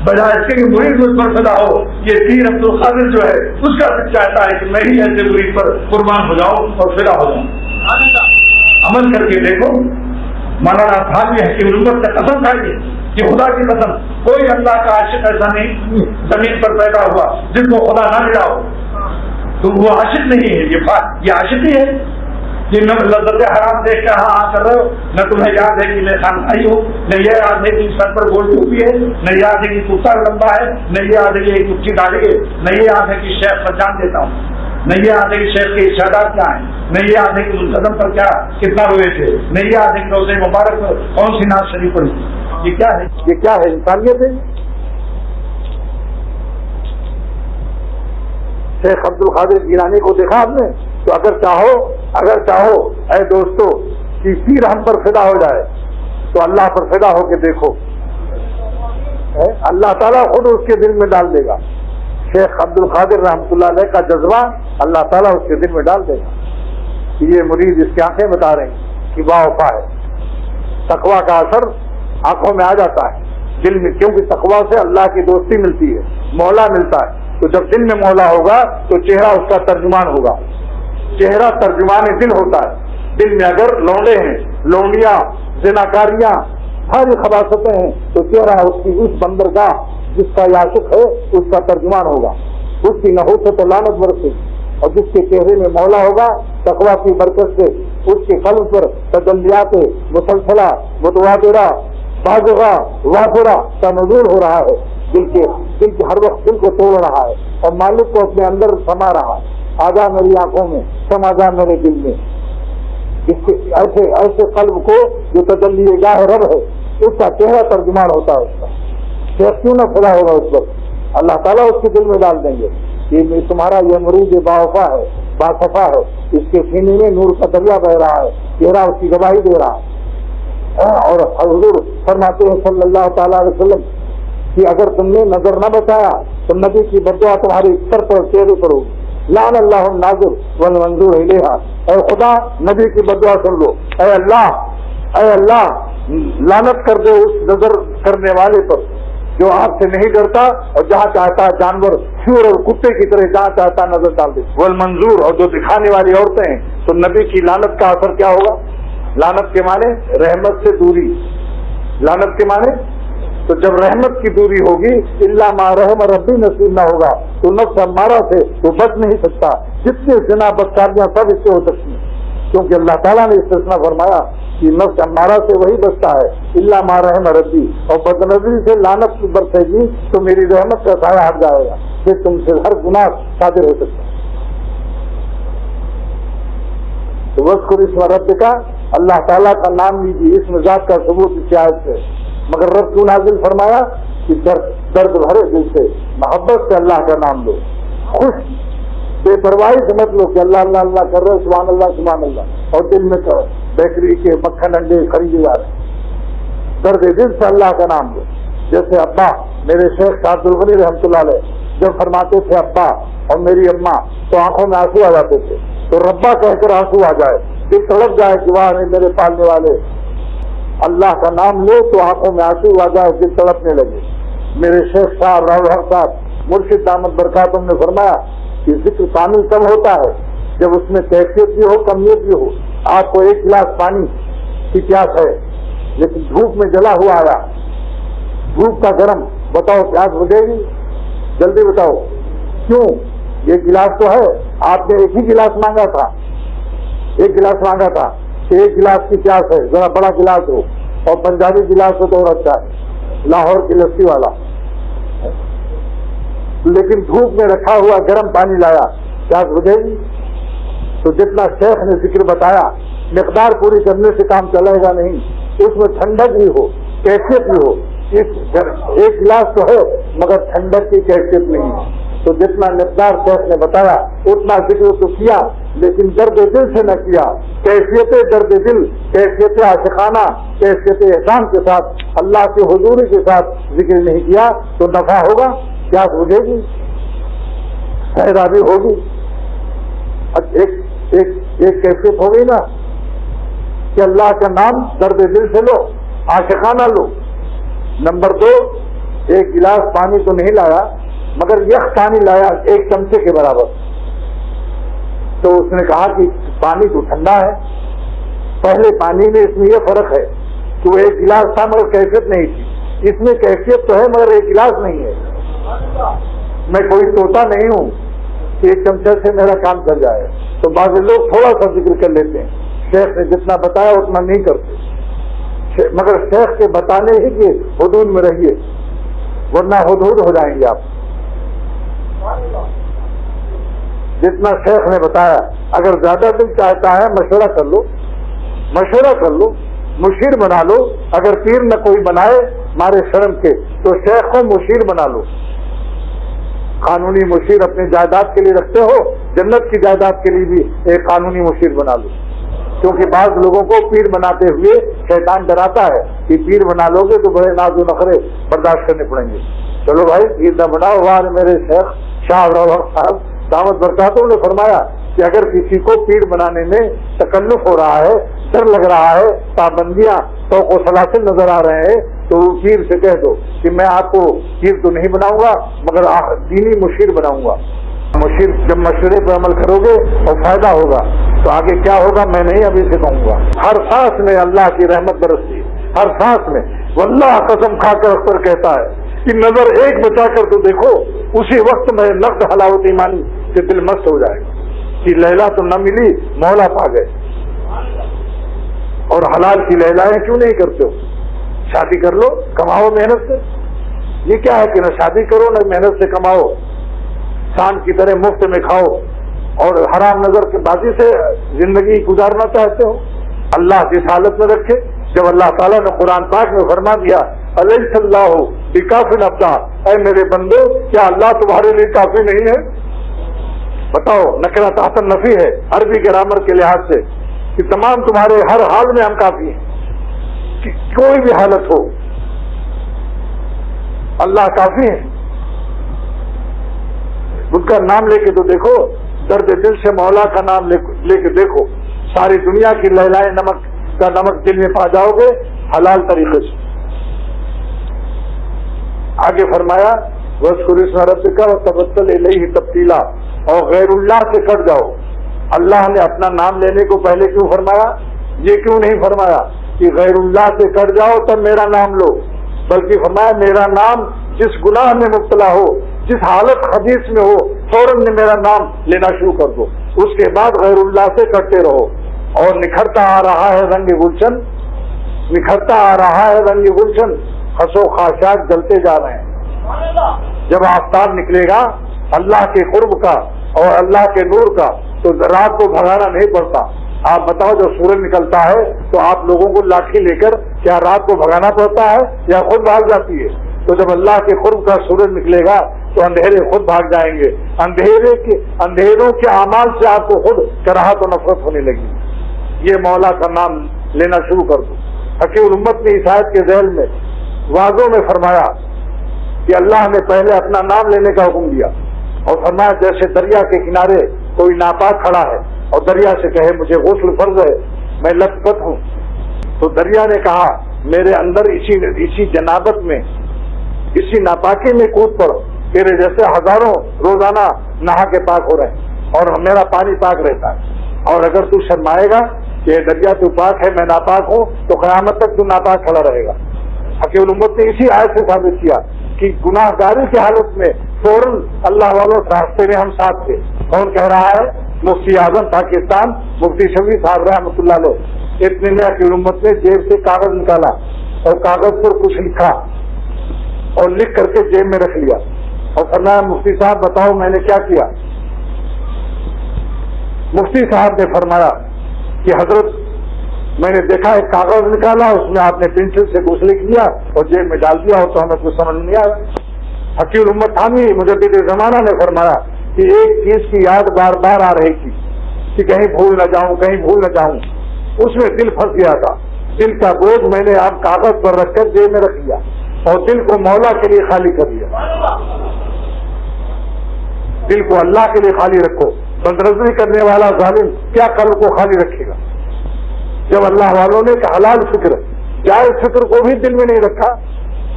بجائے اس کے کہ مرید مجھ پر فدا ہو. یہ پیر عبد القادر جو ہے اس کا دل چاہتا ہے کہ میں ہی ایسے مرید پر قربان ہو جاؤں اور فدا ہو جاؤں. عمل کر کے دیکھو. مولانا تھانوی حکیم الامت کا قسم کھائیے کہ خدا کی قسم کوئی اللہ کا عاشق ایسا نہیں زمین پر پیدا ہوا جس کو خدا نہ ملا ہو. تو وہ عاشق نہیں ہے، یہ عاشق ہی ہے. یہ لذت حرام دیکھ کے ہاں کر رہے ہو، نہ تمہیں یاد ہے کہ میں خانقاہی ہوں، نہ یہ یاد ہے کہ سر پر گول ٹوپی ہے، نہ یاد ہے کہ کرتا لمبا ہے، نہ یہ یاد ہے کہ ایک اچھی داڑھی ہے، نہ یہ یاد ہے کہ شیخ پر جان دیتا ہوں، نہ یہ یاد ہے کہ شیخ کے ارشادات کیا ہیں، نہ یہ یاد ہے کہ منتظم پر کتنا روئے تھے، نہ یہ یاد ہے کہ روزے مبارک پر کون سی ناز شریف پڑی. یہ کیا ہے؟ یہ کیا ہے؟ انسانیت ہے. شیخ عبد القادر جیلانی کو دیکھا آپ نے؟ تو اگر چاہو اے دوستو کہ پیر ہم پر فدا ہو جائے تو اللہ پر فدا ہو کے دیکھو، اللہ تعالیٰ خود اس کے دل میں ڈال دے گا. شیخ عبد القادر رحمۃ اللہ علیہ کا جذبہ اللہ تعالیٰ اس کے دل میں ڈال دے گا کہ یہ مرید اس کی آنکھیں بتا رہے ہیں کہ با وفا ہے. تقوی کا اثر آنکھوں میں آ جاتا ہے دل میں، کیونکہ تقوی سے اللہ کی دوستی ملتی ہے، مولا ملتا ہے. تو جب دل میں مولا ہوگا تو چہرہ اس کا ترجمان ہوگا. چہرہ ترجمان دل ہوتا ہے. دل میں اگر لونڈے ہیں، لونڈیاں، زناکاریاں، ساری خباثتیں ہیں تو چہرہ اس بندرگاہ جس کا عاشق ہے اس کا ترجمان ہوگا. اس کی نحوست و لعنت برسے، اور جس کے چہرے میں مولا ہوگا تقوی کی برکت سے اس کے قلب پر تجلیات مسلسلہ متواترہ بازغہ وافرہ کا نزول ہو رہا ہے. دل کے ہر وقت دل کو توڑ رہا ہے اور مالک کو اپنے اندر سما رہا ہے. آجا میری آنکھوں میں، سما جا میرے دل میں. ایسے قلب کو جو تجلی گاہ رب ہے اس کا چہرہ ترجمان ہوتا ہے. اس کا شیخ کیوں نہ فدا ہوگا اس وقت؟ اللہ تعالیٰ اس کے دل میں ڈال دیں گے کہ تمہارا یہ مرید باوفا ہے، باصفا ہے، اس کے سینے میں نور کا دریا بہ رہا ہے، چہرہ اس کی گواہی دے رہا ہے. اور حضور فرماتے ہیں صلی اللہ تعالیٰ علیہ وسلم کہ اگر تم نے نظر نہ بچایا تو نبی کی بدعا تمہاری سر پر چہرے پر ہوگی. لعن اللہ الناظر والمنظور الیہا. اے خدا نبی کی بدعا سن لو. اے اللہ لعنت کر دے اس نظر کرنے والے پر جو آپ سے نہیں ڈرتا اور جہاں چاہتا جانور شور اور کتے کی طرح جہاں چاہتا نظر ڈال دے. والمنظور، اور جو دکھانے والی عورتیں ہیں تو نبی کی لعنت کا اثر کیا ہوگا؟ لعنت کے معنی رحمت سے دوری. لعنت کے معنی تو جب رحمت کی دوری ہوگی اللہ ما رحم ربی نصیب نہ ہوگا تو نفس امارہ سے تو بچ نہیں سکتا. جتنے زنا بدکاریاں سب اس سے ہو سکتی ہیں کیونکہ اللہ تعالیٰ نے استثناء فرمایا کہ نفس امارہ سے وہی بچتا ہے اللہ ما رحم ربی. اور بدنظری سے لعنت کی برسے گی تو میری رحمت کا سایہ ہٹ جائے گا، پھر تم سے ہر گناہ صادر ہو سکتا ہے. تو وذکر اسم ربک، اللہ تعالیٰ کا نام لیجیے، اسم ذات کا ثبوت اس آیت سے. مگر رب کیوں نازل فرمایا کہ درد بھرے دل سے محبت سے اللہ کا نام لو. خوش بے پرواہی سے مت لو کہ اللہ اللہ اللہ کر رہے سبحان اللہ اور دل میں کرو بیکری کے مکھن انڈے خریدے جا رہے، درد دل سے اللہ کا نام لو. جیسے ابا میرے شیخ عبد الغنی رحمۃ اللہ علیہ جب فرماتے تھے ابا اور میری اماں تو آنکھوں میں آنسو آ جاتے تھے، تو ربا کہہ کر آنسو آ جائے، دل تڑپ جائے کہ واہ میرے پالنے والے. اللہ کا نام لو تو آنکھوں میں آنسو آ جائے، دل تڑپنے لگے. میرے شیخ صاحب راؤ حق صاحب مرشد دامت برکاتہم نے فرمایا کہ ذکر کامل کب ہوتا ہے؟ جب اس میں کیفیت بھی ہو کمیت بھی ہو. آپ کو ایک گلاس پانی کی پیاس ہے لیکن دھوپ میں جلا ہوا آیا، دھوپ کا گرم، بتاؤ پیاس بجھے گی؟ جلدی بتاؤ کیوں؟ یہ گلاس تو ہے، آپ نے ایک ہی گلاس مانگا تھا، ایک گلاس مانگا تھا کہ ایک گلاس کی پیاس ہے، ذرا بڑا گلاس ہو، اور پنجابی گلاس ہو تو اور اچھا ہے، لاہور کی لسی والا. لیکن دھوپ میں رکھا ہوا گرم پانی لایا، پیاس بجھے گی؟ تو جتنا شیخ نے ذکر بتایا مقدار پوری کرنے سے کام چلے گا نہیں، اس میں ٹھنڈک بھی ہو کیفیت بھی ہو. ایک گلاس تو ہے مگر ٹھنڈک کی کیفیت نہیں ہے. تو جتنا مقدار شیخ نے بتایا اتنا ذکر تو کیا لیکن درد دل سے نہ کیا. کیفیت درد دل، کیفیت عاشقانہ، کیفیت احسان کے ساتھ اللہ کی حضوری کے ساتھ ذکر نہیں کیا تو نفع ہوگا؟ پیاس بجھے گی؟ سیرابی ہوگی؟ ایک کیفیت ہوگی نا کہ اللہ کا نام درد دل سے لو، عاشقانہ لو. نمبر 2، ایک گلاس پانی تو نہیں لایا مگر یخ پانی لایا ایک چمچے کے برابر. تو اس نے کہا کہ پانی تو ٹھنڈا ہے. پہلے پانی میں اس میں یہ فرق ہے کہ وہ ایک گلاس تھا مگر کیفیت نہیں تھی، اس میں کیفیت تو ہے مگر ایک گلاس نہیں ہے. میں کوئی طوطا نہیں ہوں کہ ایک چمچے سے میرا کام چل جائے. تو بعض لوگ تھوڑا سا ذکر کر لیتے ہیں، شیخ نے جتنا بتایا اتنا نہیں کرتے. مگر شیخ کے بتانے ہی کے حدود میں رہیے ورنہ حدود ہو جائیں گے آپ. جتنا شیخ نے بتایا، اگر زیادہ دل چاہتا ہے مشورہ کر لو، مشیر بنا لو. اگر پیر نہ کوئی بنائے مارے شرم کے تو شیخ کو مشیر بنا لو. قانونی مشیر اپنی جائیداد کے لیے رکھتے ہو، جنت کی جائیداد کے لیے بھی ایک قانونی مشیر بنا لو. کیونکہ بعض لوگوں کو پیر بناتے ہوئے شیطان ڈراتا ہے کہ پیر بنا لو گے تو بڑے ناز و نخرے برداشت کرنے پڑیں گے. چلو بھائی پیر نہ بناؤ. وہاں میرے شیخ شاہ راؤ صاحب دامت برکاتہم نے فرمایا کہ اگر کسی کو پیر بنانے میں تکلف ہو رہا ہے، ڈر لگ رہا ہے، پابندیاں تو کو سلاسل نظر آ رہے ہیں تو پیر سے کہہ دو کہ میں آپ کو پیر تو نہیں بناؤں گا مگر دینی مشیر بناؤں گا. مشیر جب مشورے پر عمل کرو گے اور فائدہ ہوگا تو آگے کیا ہوگا میں نہیں ابھی سے کہوں گا. ہر سانس میں اللہ کی رحمت برستی ہے، ہر سانس میں. واللہ قسم کھا کر اکثر کہتا ہے کہ نظر ایک بچا کر تو دیکھو، اسی وقت میں نقد حلاوت ایمانی سے دل مست ہو جائے گا کہ لیلا تو نہ ملی مولا پا گئے. اور حلال کی لیلائیں کیوں نہیں کرتے ہو؟ شادی کر لو، کماؤ محنت سے. یہ کیا ہے کہ نہ شادی کرو نہ محنت سے کماؤ، شان کی طرح مفت میں کھاؤ اور حرام نظر کے بازی سے زندگی گزارنا چاہتے ہو. اللہ جس حالت میں رکھے. جب اللہ تعالیٰ نے قرآن پاک میں فرما دیا علیہ اللہ بکافٍ عبدا، اے میرے بندو کیا اللہ تمہارے لیے کافی نہیں ہے؟ بتاؤ. نکرہ تحت نفی ہے عربی گرامر کے لحاظ سے کہ تمام تمہارے ہر حال میں ہم کافی ہیں، کہ کوئی بھی حالت ہو اللہ کافی ہے. ان کا نام لے کے تو دیکھو، درد دل سے مولا کا نام لے کے دیکھو، ساری دنیا کی لہلائے نمک کا نمک دل میں پا جاؤ گے حلال طریقے سے. آگے فرمایا وَاذْكُرِ اسْمَ رَبِّكَ وَتَبَتَّلْ إِلَيْهِ تَبْتِيلًا، اور غیر اللہ سے کٹ جاؤ. اللہ نے اپنا نام لینے کو پہلے کیوں فرمایا؟ یہ کیوں نہیں فرمایا کہ غیر اللہ سے کٹ جاؤ تب میرا نام لو، بلکہ فرمایا میرا نام جس گناہ میں مبتلا ہو، جس حالت حدیث میں ہو، فوراً میرا نام لینا شروع کر دو. اس کے بعد غیر اللہ سے کٹتے رہو. اور نکھرتا آ رہا ہے رنگ گلشن، نکھرتا آ رہا ہے رنگ گلشن، خسو خاشاک جلتے جا رہے ہیں. جب آفتاب نکلے گا اللہ کے قرب کا اور اللہ کے نور کا تو رات کو بھگانا نہیں پڑتا. آپ بتاؤ جب سورج نکلتا ہے تو آپ لوگوں کو لاٹھی لے کر کیا رات کو بھگانا پڑتا ہے یا خود بھاگ جاتی ہے؟ تو جب اللہ کے قرب کا سورج نکلے گا تو اندھیرے خود بھاگ جائیں گے. اندھیروں کے اعمال سے آپ کو خود کراہت و نفرت ہونے لگی. یہ مولا کا نام لینا شروع کر دو. حکیم الامت نے اس آیت کے ذیل میں واضح میں فرمایا کہ اللہ نے پہلے اپنا نام لینے کا حکم دیا اور فرمایا جیسے دریا کے کنارے کوئی ناپاک کھڑا ہے اور دریا سے کہے مجھے غسل فرض ہے، میں لت پت ہوں، تو دریا نے کہا میرے اندر اسی جنابت میں، اسی ناپاکی میں کود پڑ، تیرے جیسے ہزاروں روزانہ نہا کے پاک ہو رہے ہیں اور میرا پانی پاک رہتا ہے، اور اگر تو شرمائے گا کہ دریا تو پاک ہے میں ناپاک ہوں تو قیامت تک تو ناپاک کھڑا رہے گا. حکیم الامت نے اسی آیت سے ثابت کیا کہ گناہ گاری کی حالت میں فوراً اللہ والوں راستے میں ہم ساتھ تھے. کون کہہ رہا ہے؟ مفتی اعظم پاکستان مفتی شفیع صاحب رحمۃ اللہ علیہ. اتنے میں حکیم الامت نے جیب سے کاغذ نکالا اور کاغذ پر کچھ لکھا اور لکھ کر کے جیب میں رکھ لیا اور فرمایا مفتی صاحب بتاؤ میں نے کیا کیا. مفتی صاحب نے فرمایا کہ حضرت میں نے دیکھا ایک کاغذ نکالا، اس میں آپ نے پنسل سے کچھ لکھ دیا اور جیب میں ڈال دیا ہو تو ہمیں کچھ سمجھ نہیں آیا. حکیم الامت تھامی مجدد زمانہ نے فرمایا کہ ایک چیز کی یاد بار بار آ رہی تھی کہ کہیں بھول نہ جاؤں، کہیں بھول نہ جاؤں. اس میں دل پھنس گیا تھا. دل کا بوجھ میں نے آپ کاغذ پر رکھ کر جیب میں رکھ دیا اور دل کو مولا کے لیے خالی کر دیا. دل کو اللہ کے لیے خالی رکھو. بندرزنی کرنے والا ظالم کیا قلب کو خالی رکھے گا؟ جب اللہ والوں نے حلال فکر جائز فکر کو بھی دل میں نہیں رکھا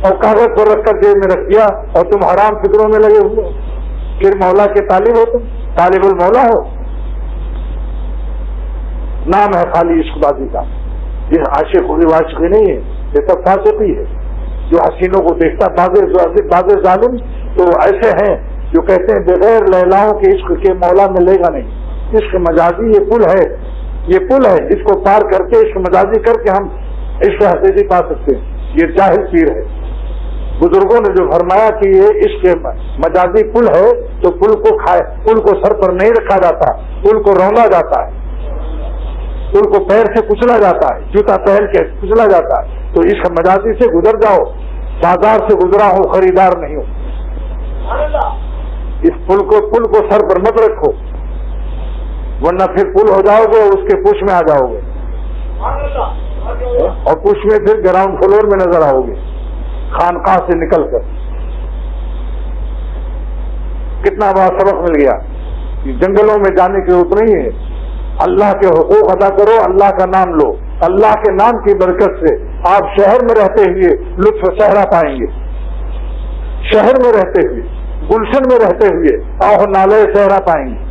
اور کاغذ پر رکھ کر جیب میں رکھ دیا اور تم حرام فکروں میں لگے ہوئے، پھر مولا کے طالب ہو، تم طالب المولا ہو. نام ہے خالی عشق بازی کا. یہ عاشق عاشقی نہیں ہے، یہ سب فاسقی ہے. جو حسینوں کو دیکھتا باز ظالم تو ایسے ہیں جو کہتے ہیں بغیر لیلاؤں کے عشق کے مولا ملے گا نہیں. عشق مجازی یہ پل ہے، یہ پل ہے جس کو پار کر کے عشق مجازی کر کے ہم عشق حقیقی پا سکتے ہیں. یہ جاہل پیر ہے. بزرگوں نے جو فرمایا کہ یہ عشق مجازی پل ہے تو پل کو سر پر نہیں رکھا جاتا، پل کو رولا جاتا ہے، پل کو پیر سے کچلا جاتا ہے، جوتا پہن کے کچلا جاتا ہے. تو عشق مجازی سے گزر جاؤ. بازار سے گزرا ہو، خریدار نہیں ہو. اس پل کو سر پر مت رکھو ورنہ پھر پل ہو جاؤ گے اس کے پش میں آ جاؤ گے اور پش میں پھر گراؤنڈ فلور میں نظر آؤ گے خانقاہ سے نکل کر. کتنا بڑا سبق مل گیا. جنگلوں میں جانے کی ضرورت نہیں ہے. اللہ کے حقوق ادا کرو، اللہ کا نام لو. اللہ کے نام کی برکت سے آپ شہر میں رہتے ہوئے لطف صحرا پائیں گے. شہر میں رہتے ہوئے، گلشن میں رہتے ہوئے آہ نالے صحرا پائیں گے.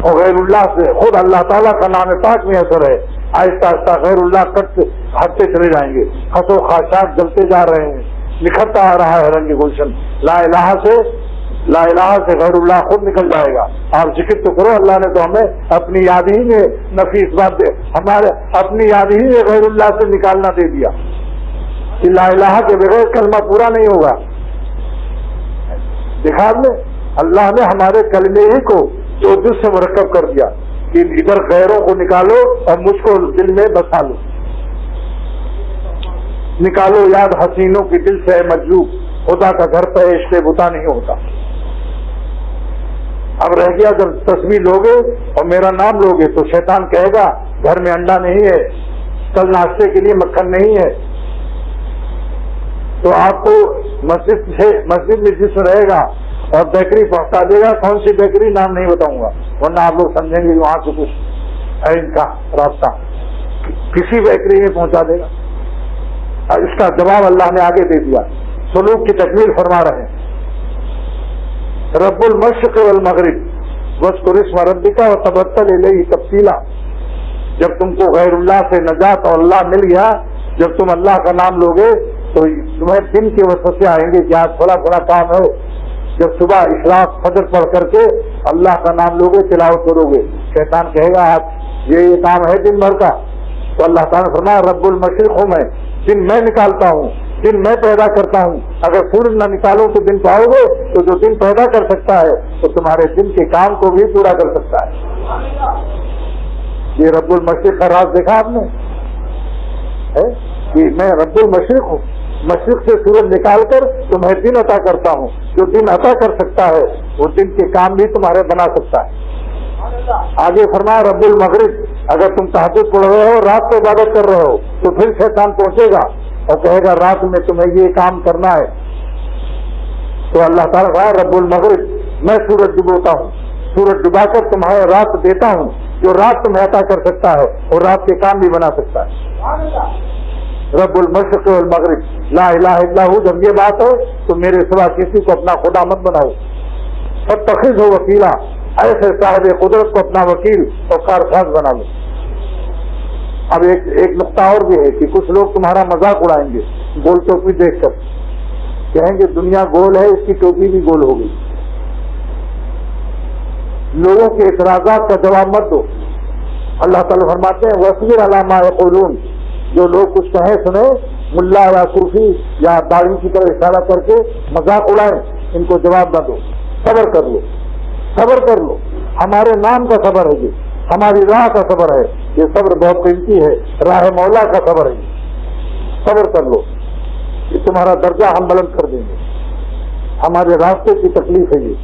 اور غیر اللہ سے خود اللہ تعالیٰ کا نام پاک میں اثر ہے. آہستہ آہستہ غیر اللہ ہٹتے چلے جائیں گے. خط و خاشاک جلتے جا رہے ہیں، نکھرتا آ رہا ہے رنگ گلشن. لا الہ سے غیر اللہ خود نکل جائے گا. آپ ذکر تو کرو. اللہ نے تو ہمیں اپنی یاد ہی میں نفیس بات ہمارے اپنی یاد ہی میں غیر اللہ سے نکالنا دے دیا کہ لا الہ کے بغیر کلمہ پورا نہیں ہوگا. دکھا لیں اللہ نے ہمارے کلمے ہی کو جو دل سے مرکب کر دیا کہ ادھر غیروں کو نکالو اور مجھ کو دل میں بسا لو. نکالو یاد حسینوں کی دل سے مجلوب، خدا کا گھر پہ عشق بتا نہیں ہوتا. اب رہ گیا جب تصویر لوگے اور میرا نام لوگے تو شیطان کہے گا گھر میں انڈا نہیں ہے، کل ناشتے کے لیے مکھن نہیں ہے. تو آپ کو مسجد میں جس رہے گا اور بیکری پہنچا دے گا. کون سی بیکری نام نہیں بتاؤں گا ورنہ آپ لوگ سمجھیں گے وہاں سے کچھ ہے ان کا رابطہ. کسی بیکری میں پہنچا دے گا. اس کا جواب اللہ نے آگے دے دیا. سلوک کی تکمیل فرما رہے ہیں. رب المشرق والمغرب واذکر اسم ربک وتبتل الیہ تبتیلا. جب تم کو غیر اللہ سے نجات اور اللہ مل گیا، جب تم اللہ کا نام لوگے تو تمہیں دن کے وسوسے آئیں گے کہ آج تھوڑا کام ہے. جب صبح اخلاص فجر پڑھ کر کے اللہ کا نام لوگے، تلاوت کرو گے، شیطان کہے گا آج یہ کام ہے دن بھر کا. تو اللہ تعالیٰ نے فرمایا رب المشرق ہوں میں، دن میں نکالتا ہوں، دن میں پیدا کرتا ہوں. اگر سورج نہ نکالو تو دن پاؤ گے، تو جو دن پیدا کر سکتا ہے تو تمہارے دن کے کام کو بھی پورا کر سکتا ہے. یہ رب المشرق کا راز دیکھا آپ نے کہ میں رب المشرق ہوں. مشرق سے سورج نکال کر تمہیں دن عطا کرتا ہوں. جو دن عطا کر سکتا ہے وہ دن کے کام بھی تمہارے بنا سکتا ہے. آگے فرمایا رب المغرب. اگر تم تہجد پڑھ رہے ہو, رات کو عبادت کر رہے ہو, تو پھر شیطان پہنچے گا اور کہے گا رات میں تمہیں یہ کام کرنا ہے. تو اللہ تعالیٰ کہا رب المغرب, میں سورج ڈبوتا ہوں, سورج ڈبا کر تمہیں رات دیتا ہوں جو رات تمہیں عطا کر سکتا ہے اور رات کے کام بھی بنا سکتا ہے. رب المشرق والمغرب لا الہ الا ہو. جب یہ بات ہے تو میرے سوا کسی کو اپنا خدا مت بناؤ. فتخذ ہو وکیلا, ایسے صاحب قدرت کو اپنا وکیل اور کارساز بنا لو. اب ایک نقطہ اور بھی ہے کہ کچھ لوگ تمہارا مذاق اڑائیں گے گول ٹوپی دیکھ کر, کہیں گے دنیا گول ہے, اس کی ٹوپی بھی گول ہو گئی. لوگوں کے اعتراضات کا جواب مت دو. اللہ تعالیٰ فرماتے ہیں وَاصْبِرْ عَلَىٰ مَا يَقُولُونَ. جو لوگ کچھ کہیں سنیں, ملا یا صوفی یا داڑھی کی طرح اشارہ کر کے مذاق اڑائیں, ان کو جواب نہ دو. صبر کر لو, صبر کر لو. ہمارے نام کا صبر ہے, یہ ہماری راہ کا صبر ہے. یہ صبر بہت قیمتی ہے, راہ مولا کا صبر ہے. صبر کر لو, یہ تمہارا درجہ ہم بلند کر دیں گے. ہمارے راستے کی تکلیف ہے یہ.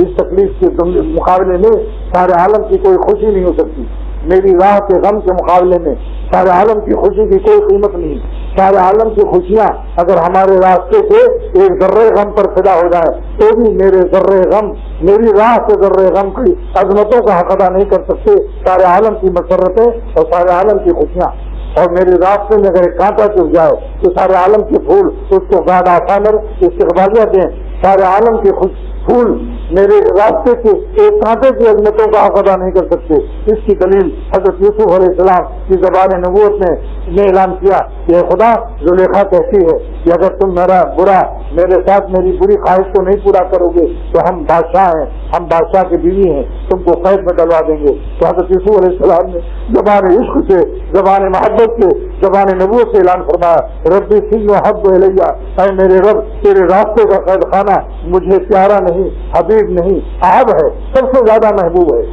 اس تکلیف کے مقابلے میں سارے عالم کی کوئی خوشی نہیں ہو سکتی. میری راہ کے غم کے مقابلے میں سارے عالم کی خوشی کی کوئی قیمت نہیں. سارے عالم کی خوشیاں اگر ہمارے راستے سے ایک ذرے غم پر فدا ہو جائے تو بھی میرے ذرے غم, میری راہ کے ذرے غم کی عظمتوں کا حق ادا نہیں کر سکتے. سارے عالم کی مسرتیں اور سارے عالم کی خوشیاں. اور میرے راستے میں اگر ایک کانٹا چپ جائے تو سارے عالم کے پھول اس کو گاڈ آسانر استقبالیہ دیں. سارے عالم کے پھول میرے راستے کے ایک کانٹے کی عظمتوں کا حق ادا نہیں کر سکتے. اس کی دلیل حضرت یوسف علیہ السلام کی زبان نبوت نے اعلان کیا کہ خدا, زلیخا کہتی ہے کہ اگر تم میرے ساتھ میری بری خواہش کو نہیں پورا کرو گے تو ہم بادشاہ ہیں, ہم بادشاہ کی بیوی ہیں, تم کو قید میں ڈلوا دیں گے. تو حضرت یوسف علیہ السلام نے زبان عشق سے, زبان محبت سے, زبان نبوت سے اعلان فرمایا ربی سجن حب الیہ, اے میرے رب تیرے راستے کا قید خانہ مجھے پیارا نہیں, حبیب نہیں, احب ہے, سب سے زیادہ محبوب ہے,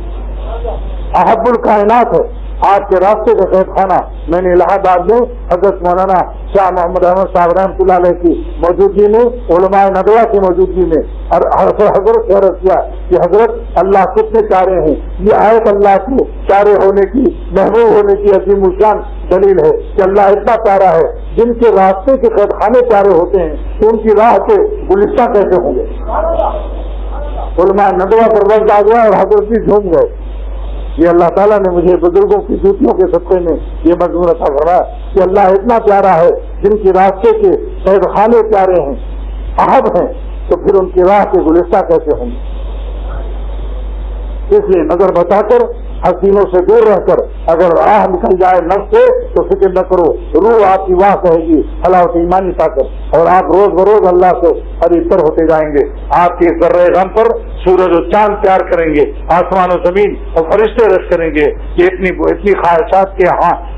احب الکائنات ہے. آپ کے راستے کا قید خانہ میں نے الہ آباد میں حضرت مولانا شاہ محمد احمد صاحب رحمۃ اللہ علیہ کی موجودگی میں, علماء ندوہ کی موجودگی میں حضرت سے عرض کیا کہ حضرت اللہ کتنے پیارے ہیں. یہ آیت اللہ کے پیارے ہونے کی, محبوب ہونے کی عظیم الشان دلیل ہے کہ اللہ اتنا پیارا ہے. جن کے راستے کے قید خانے پیارے ہوتے ہیں تو ان کی راہ کے گلستہ کیسے ہوں گے. علماء ندوہ پر وقت آ گیا اور حضرت بھی جھوم گئے. یہ اللہ تعالیٰ نے مجھے بزرگوں کی جوتیوں کے صدقے میں یہ مضمون عطا فرمایا کہ اللہ اتنا پیارا ہے, جن کے راستے کے قید خانے پیارے ہیں, احب ہیں, تو پھر ان کی راہ کے گلستہ کیسے ہوں گے. اس لیے نظر بتا کر, حسینوں سے دور رہ کر اگر راہ نکل جائے نفس سے تو فکر نہ کرو, روح آپ کی واہ کہے گی حلاوت ایمانی طاقت, اور آپ روز بروز اللہ سے قریب ہوتے جائیں گے. آپ کے ذرے غم پر سورج و چاند پیار کریں گے, آسمان و زمین اور فرشتے رش کریں گے. یہ اتنی خواہشات کے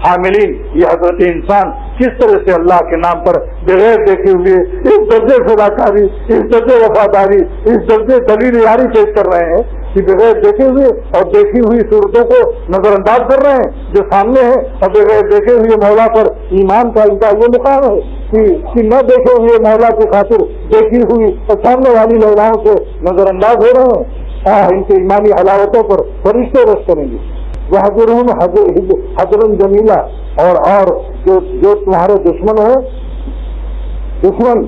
حاملین یہ حضرت انسان کس طرح سے اللہ کے نام پر بغیر دیکھے ہوئے اس درجے فداکاری, اس درجے وفاداری, اس درجے دلیل یاری پیش کر رہے ہیں کہ بغیر دیکھے ہوئے اور دیکھی ہوئی صورتوں کو نظر انداز کر رہے ہیں جو سامنے ہیں, اور بغیر دیکھے ہوئے مولا پر ایمان کا ان کا یہ مقام ہے کہ نہ دیکھے ہوئے مولا کی خاطر دیکھی ہوئی اور سامنے والی لہراؤں سے نظر انداز ہو رہے ہیں. ان کے ایمانی حلاوتوں پر فرشتے رش کریں گے. وہ حضرت جمیلہ اور جو تمہارے دشمن ہیں, دشمن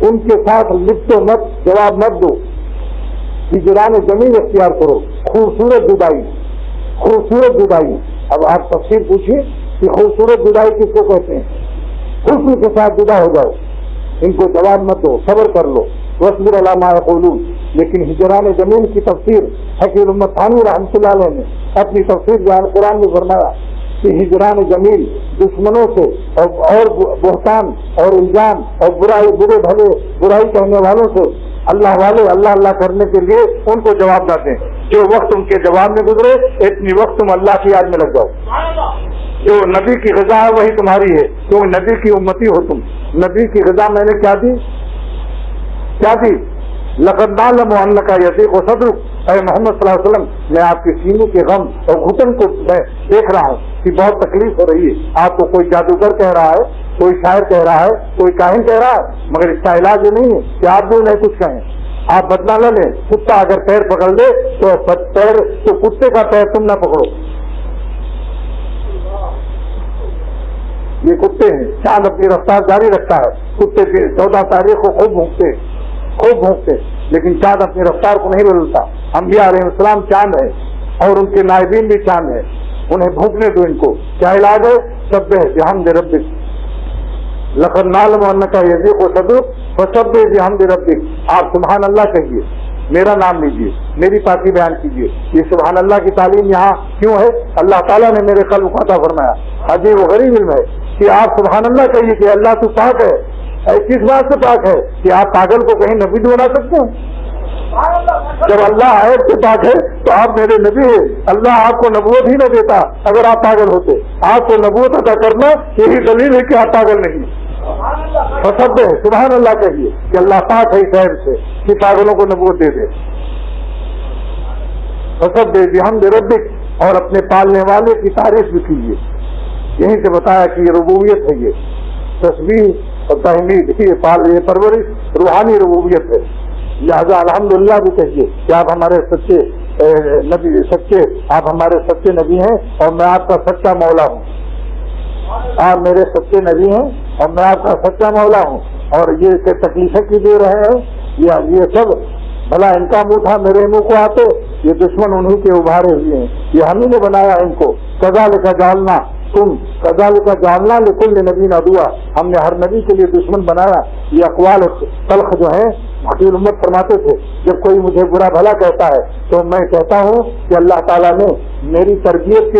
ان کے ساتھ لپٹو مت, جواب مت دو, ہجران جمیل اختیار کرو. خوبصورت جدائی, خوبصورت جدائی. اب آپ تفصیل پوچھیے کہ خوبصورت جدائی کس کو کہتے ہیں. حسن کے ساتھ جدا ہو جاؤ, ان کو جواب مت دو, صبر کر لو. وَاصْبِرْ عَلَىٰ مَا يَقُولُونَ. لیکن ہجران جمیل کی تفسیر حکیم الامت ثانی رحمۃ اللہ علیہ نے اپنی تفسیر بیان قرآن میں فرمایا کہ ہجران جمیل دشمنوں سے اور بہتان اور الزام اور برے بھلے برائی کہنے والوں سے اللہ والے اللہ کرنے کے لیے ان کو جواب نہ دیں. جو وقت ان کے جواب میں گزرے اتنی وقت تم اللہ کی یاد میں لگ جاؤ. جو نبی کی غذا ہے وہی تمہاری ہے, کیونکہ نبی کی امتی ہو تم. نبی کی غذا میں نے کیا دی, کیا دی؟ لقد نعلم انک یضیق صدرک. اے محمد صلی اللہ علیہ وسلم, میں آپ کے سینوں کے غم اور گھٹن کو میں دیکھ رہا ہوں. کہ بہت تکلیف ہو رہی ہے آپ کو، کوئی جادوگر کہہ رہا ہے، کوئی شاعر کہہ رہا ہے، کوئی کاہن کہہ رہا ہے، مگر اس کا علاج یہ نہیں ہے کہ آپ بھی انہیں کچھ کہیں، آپ بدلا نہ لیں۔ کتا اگر پیر پکڑ لے تو کتے کا پیر تم نہ پکڑو، یہ کتے ہیں، چاند اپنی رفتار جاری رکھتا ہے، کتے کی 14 تاریخ کو خوب بھونکتے لیکن چاند اپنی رفتار کو نہیں بدلتا۔ انبیاء علیہ السلام چاند ہے اور ان کے نائبین بھی چاند ہے، انہیں بھونکنے دو۔ ان کو کیا علاج ہے؟ سبح بحمد ربک لقد نعلم انک یضیق صدرک فسبح بحمد ربک۔ آپ سبحان اللہ کہیے، میرا نام لیجیے، میری پاکی بیان کیجیے۔ یہ سبحان اللہ کی تعلیم یہاں کیوں ہے؟ اللہ تعالیٰ نے میرے قلب کو عطا فرمایا۔ عجیب و غریب علم ہے کہ آپ سبحان اللہ کہیے کہ اللہ تو پاک ہے۔ کس بات سے پاک ہے کہ آپ پاگل کو کہیں نبی بھی بنا سکتے ہیں؟ جب اللہ عیب سے پاک ہے تو آپ میرے نبی ہیں، اللہ آپ کو نبوت ہی نہ دیتا اگر آپ پاگل ہوتے۔ آپ کو نبوت عطا کرنا یہی دلیل ہے کہ آپ پاگل نہیں۔ فسبح سبحان اللہ کہیے کہ اللہ پاک ہے اس عیب سے کہ پاگلوں کو نبوت دے دے۔ فسبح بحمد ربک، اور اپنے پالنے والے کی تعریف بھی کیجیے۔ یہیں سے بتایا کہ یہ ربوبیت ہے، یہ تسبیح اور تحمید، یہ پرورش روحانی ربوبیت ہے۔ لہذا الحمدللہ بھی کہیے کہ آپ ہمارے سچے نبی، آپ ہمارے سچے نبی ہیں اور میں آپ کا سچا مولا ہوں۔ آپ میرے سچے نبی ہیں اور میں آپ کا سچا مولا ہوں۔ اور یہ تکلیفیں کیوں دے رہے ہیں؟ یہ سب بھلا ان کا منہ تھا میرے منہ کو آتے؟ یہ دشمن انہی کے ابھارے ہوئے ہیں، یہ ہم ہی نے بنایا ان کو۔ کذالک جعلنا کذالک جعلنا لکل نبی عدوا، ہم نے ہر نبی کے لیے دشمن بنایا۔ یہ اقوال تلخ جو ہیں حکیم امت فرماتے تھے، جب کوئی مجھے برا بھلا کہتا ہے تو میں کہتا ہوں کہ اللہ تعالیٰ نے میری تربیت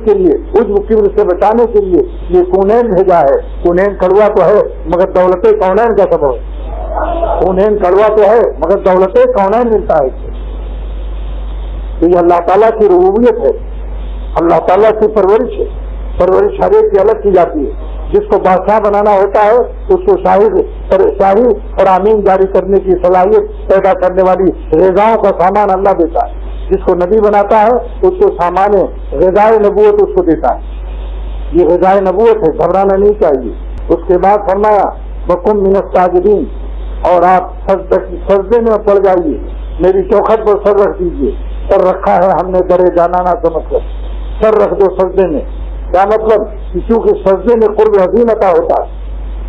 کے لیے عجب کبر سے بچانے کے لیے یہ کونین بھیجا ہے۔ کونین کڑوا تو ہے مگر دولت کونین کا سبب ہے، کونین کڑوا تو ہے مگر دولت کونین ملتا ہے۔ تو یہ اللہ تعالیٰ کی ربوبیت ہے، اللہ تعالیٰ کی پرورش ہے۔ پرورش ہر ایک کی الگ کی جاتی ہے۔ جس کو بادشاہ بنانا ہوتا ہے اس کو شاہی اور آمین جاری کرنے کی صلاحیت پیدا کرنے والی غذاؤں کا سامان اللہ دیتا ہے۔ جس کو نبی بناتا ہے اس کو سامان غذائے نبوت اس کو دیتا ہے۔ یہ غذائے نبوت ہے، گھبرانا نہیں چاہیے۔ اس کے بعد فرمایا وَقُم مِّنَ السَّاجِدِينَ، اور آپ سجدے میں پڑ جائیے، میری چوکھٹ پر سر رکھ دیجیے۔ سر رکھا ہے ہم نے درے جانا نہ سمجھ کر، سر رکھ دو سجدے میں۔ کیا مطلب؟ کیونکہ سجدے میں قرب عظیم عطا ہوتا ہے،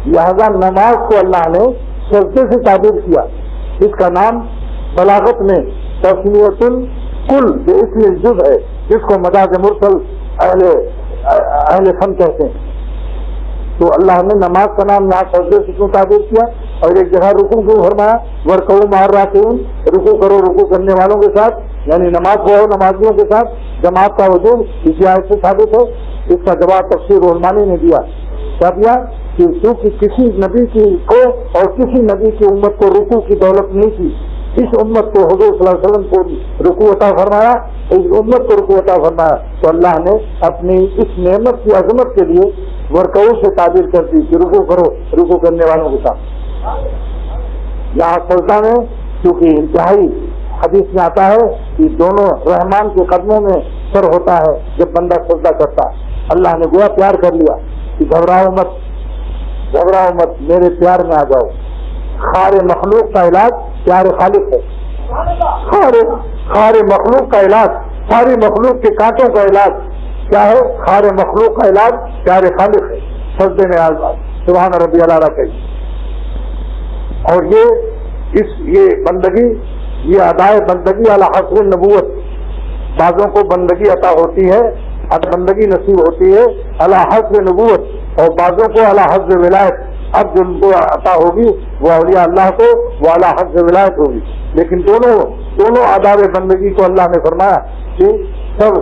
لہذا نماز کو اللہ نے سجدے سے تعبیر کیا۔ اس کا نام بلاغت میں تسمیۃ الکل جو اس میں جز ہے، جس کو مجاز مرسل اہل فن کہتے ہیں۔ تو اللہ نے نماز کا نام یہاں سجدے سے کیوں تعبیر کیا؟ اور ایک جگہ رکوع کیوں فرمایا؟ وَارْكَعُوا مَعَ الرَّاكِعِينَ، رکوع کرو رکوع کرنے والوں کے ساتھ، یعنی نماز پڑھو نمازیوں کے ساتھ۔ جماعت کا وجود اسی آیت سے ثابت ہے۔ اس کا جواب تفسیر رحمانی نے دیا، کیا دیا؟ کہ کیونکہ کسی نبی کو اور کسی نبی کی امت کو رکوع کی دولت نہیں تھی، اس امت کو حضور صلی اللہ علیہ وسلم کو رکوع عطا فرمایا، اس امت کو رکوع عطا فرمایا، تو اللہ نے اپنی اس نعمت کی عظمت کے لیے ورکعو سے تعبیر کر دی کہ رکوع کرو رکوع کرنے والوں کے ساتھ۔ یہاں سجدہ میں کیونکہ انتہائی حدیث میں آتا ہے کہ دونوں رحمان کے قدموں میں سر ہوتا ہے جب بندہ سجدہ کرتا ہے۔ اللہ نے گویا پیار کر لیا کہ گھبراؤ مت میرے پیار میں آ جاؤ۔ خار مخلوق کا علاج پیار خالق ہے، خار مخلوق کا علاج، ساری مخلوق کے کانٹوں کا علاج کیا ہے؟ خار مخلوق کا علاج پیار خالق ہے۔ سجدے میں سبحان ربی الاعلیٰ کہیے۔ اور یہ بندگی، یہ ادائے بندگی علی حسب نبوت، بعضوں کو بندگی عطا ہوتی ہے، بندگی نصیب ہوتی ہے علی حسب نبوت، اور بعضوں کو علی حسب ولایت۔ اب جو ان کو عطا ہوگی وہ اولیاء اللہ کو وہ علی حسب ولایت ہوگی۔ لیکن دونوں آداب بندگی کو اللہ نے فرمایا کہ سب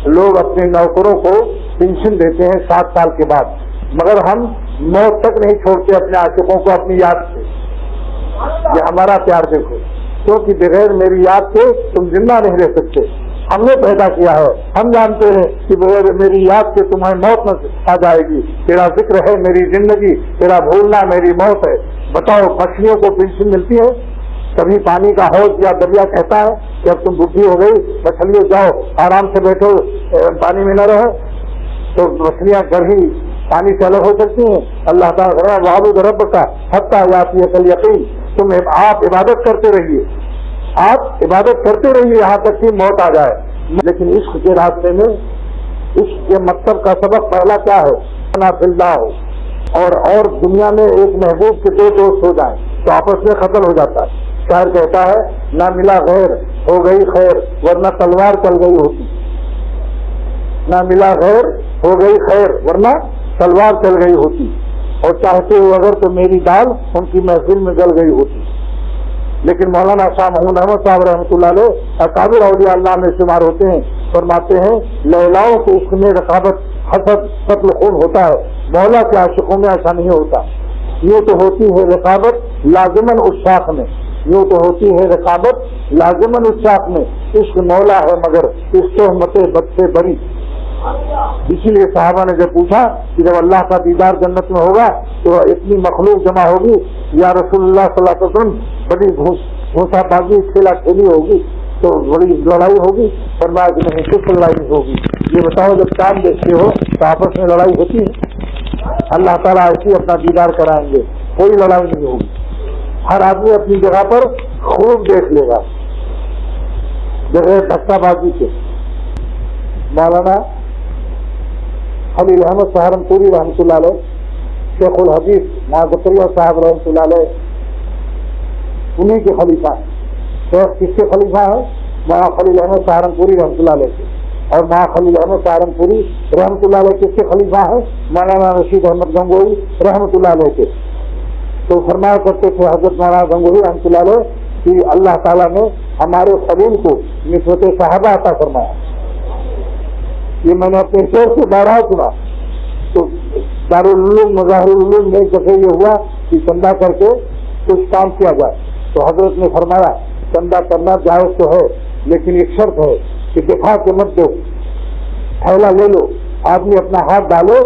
لوگ اپنے نوکروں کو پینشن دیتے ہیں 7 سال کے بعد، مگر ہم موت تک نہیں چھوڑتے اپنے عاشقوں کو اپنی یاد سے۔ یہ ہمارا پیار دیکھو، کیونکہ بغیر میری یاد کے تم زندہ نہیں رہ سکتے۔ ہم نے پیدا کیا ہے، ہم جانتے ہیں کہ بغیر میری یاد کے تمہیں موت نہ آ جائے گی۔ تیرا ذکر ہے میری زندگی، تیرا بھولنا میری موت ہے۔ بتاؤ مچھلیوں کو پینشن ملتی ہے؟ کبھی پانی کا حوض یا دریا کہتا ہے کہ اب تم بڈھی ہو گئی, مچھلیوں جاؤ آرام سے بیٹھو, پانی میں نہ رہو. تو مچھلیاں گھر ہی پانی سے الگ ہو سکتی ہیں. اللہ تعالیٰ وعبد ربک حتی یاتیک الیقین, تم آپ عبادت کرتے رہیے, آپ عبادت کرتے رہیے یہاں تک کہ موت آ جائے. لیکن عشق کے راستے میں عشق کے مطلب کا سبق پہلا کیا ہے؟ انا فی اللہ ہو. اور دنیا میں ایک محبوب کے دو دوست ہو جائیں تو آپس میں قتل ہو جاتا ہے. شاعر کہتا ہے نہ ملا غیر ہو گئی خیر ورنہ تلوار چل گئی ہوتی. نہ ملا غیر ہو گئی خیر ورنہ تلوار چل گئی ہوتی. اور چاہتے ہو اگر تو میری دال ان کی محفل میں گل گئی ہوتی. لیکن مولانا شاہ محمود احمد صاحب رحمۃ اللہ علیہ اکابر اولیاء اللہ میں شمار ہوتے ہیں, فرماتے ہیں لیلاؤں کے عشق میں رقابت حسد قتل خون ہوتا ہے, مولا کے عاشقوں میں ایسا نہیں ہوتا. یوں تو ہوتی ہے رقابت لازماً اس شاخ میں, یوں تو ہوتی ہے رقابت لازماً اس شاخ میں, عشق مولا ہے مگر اس تہمت بد سے بری. اسی لیے صحابہ نے جب پوچھا کہ جب اللہ کا دیدار جنت میں ہوگا تو اتنی مخلوق جمع ہوگی, یا رسول اللہ صلی اللہ علیہ وسلم بڑی گھوسا بازی کھیلا کھیلی ہوگی تو بڑی لڑائی ہوگی؟ فرمایا کہ نہیں, کچھ لڑائی نہیں ہوگی. یہ بتاؤ جب چاند دیکھتے ہو تو آپس میں لڑائی ہوتی ہے؟ اللہ تعالیٰ ایسی اپنا دیدار کرائیں گے, کوئی لڑائی نہیں ہوگی. ہر آدمی اپنی جگہ پر خوب دیکھ لے گا بغیر دھکا بازی کے. مولانا خلیل احمد سہارنپوری رحمۃ اللہ علیہ, شیخ الحدیث معذکریہ صاحب رحمۃ اللہ علیہ, انہیں کے خلیفہ ہیں. شیخ کس کے خلیفہ ہیں؟ مولانا خلیل احمد سہارنپوری رحمۃ اللہ علیہ کے. اور مولانا خلیل احمد سہارنپوری رحمۃ اللہ علیہ کس کے خلیفہ ہیں؟ مولانا رشید احمد گنگوئی رحمۃ اللہ علیہ کے. تو فرمایا کرتے تھے حضرت مولانا گنگوئی رحمۃ اللہ علیہ کہ اللہ تعالیٰ نے ہمارے خلیل کو نسبت صحابہ عطا فرمایا. یہ میں نے اپنے شعر سے بارہا سنا. تو دارالعلوم مظاہر العلوم میں ایک دفعہ یہ ہوا کہ چندہ کر کے کچھ کام کیا جائے, تو حضرت نے فرمایا چندہ کرنا جائز تو ہے لیکن ایک شرط ہے کہ دفاع کے مت دو, تھیلا لے لو, آدمی اپنا ہاتھ ڈالو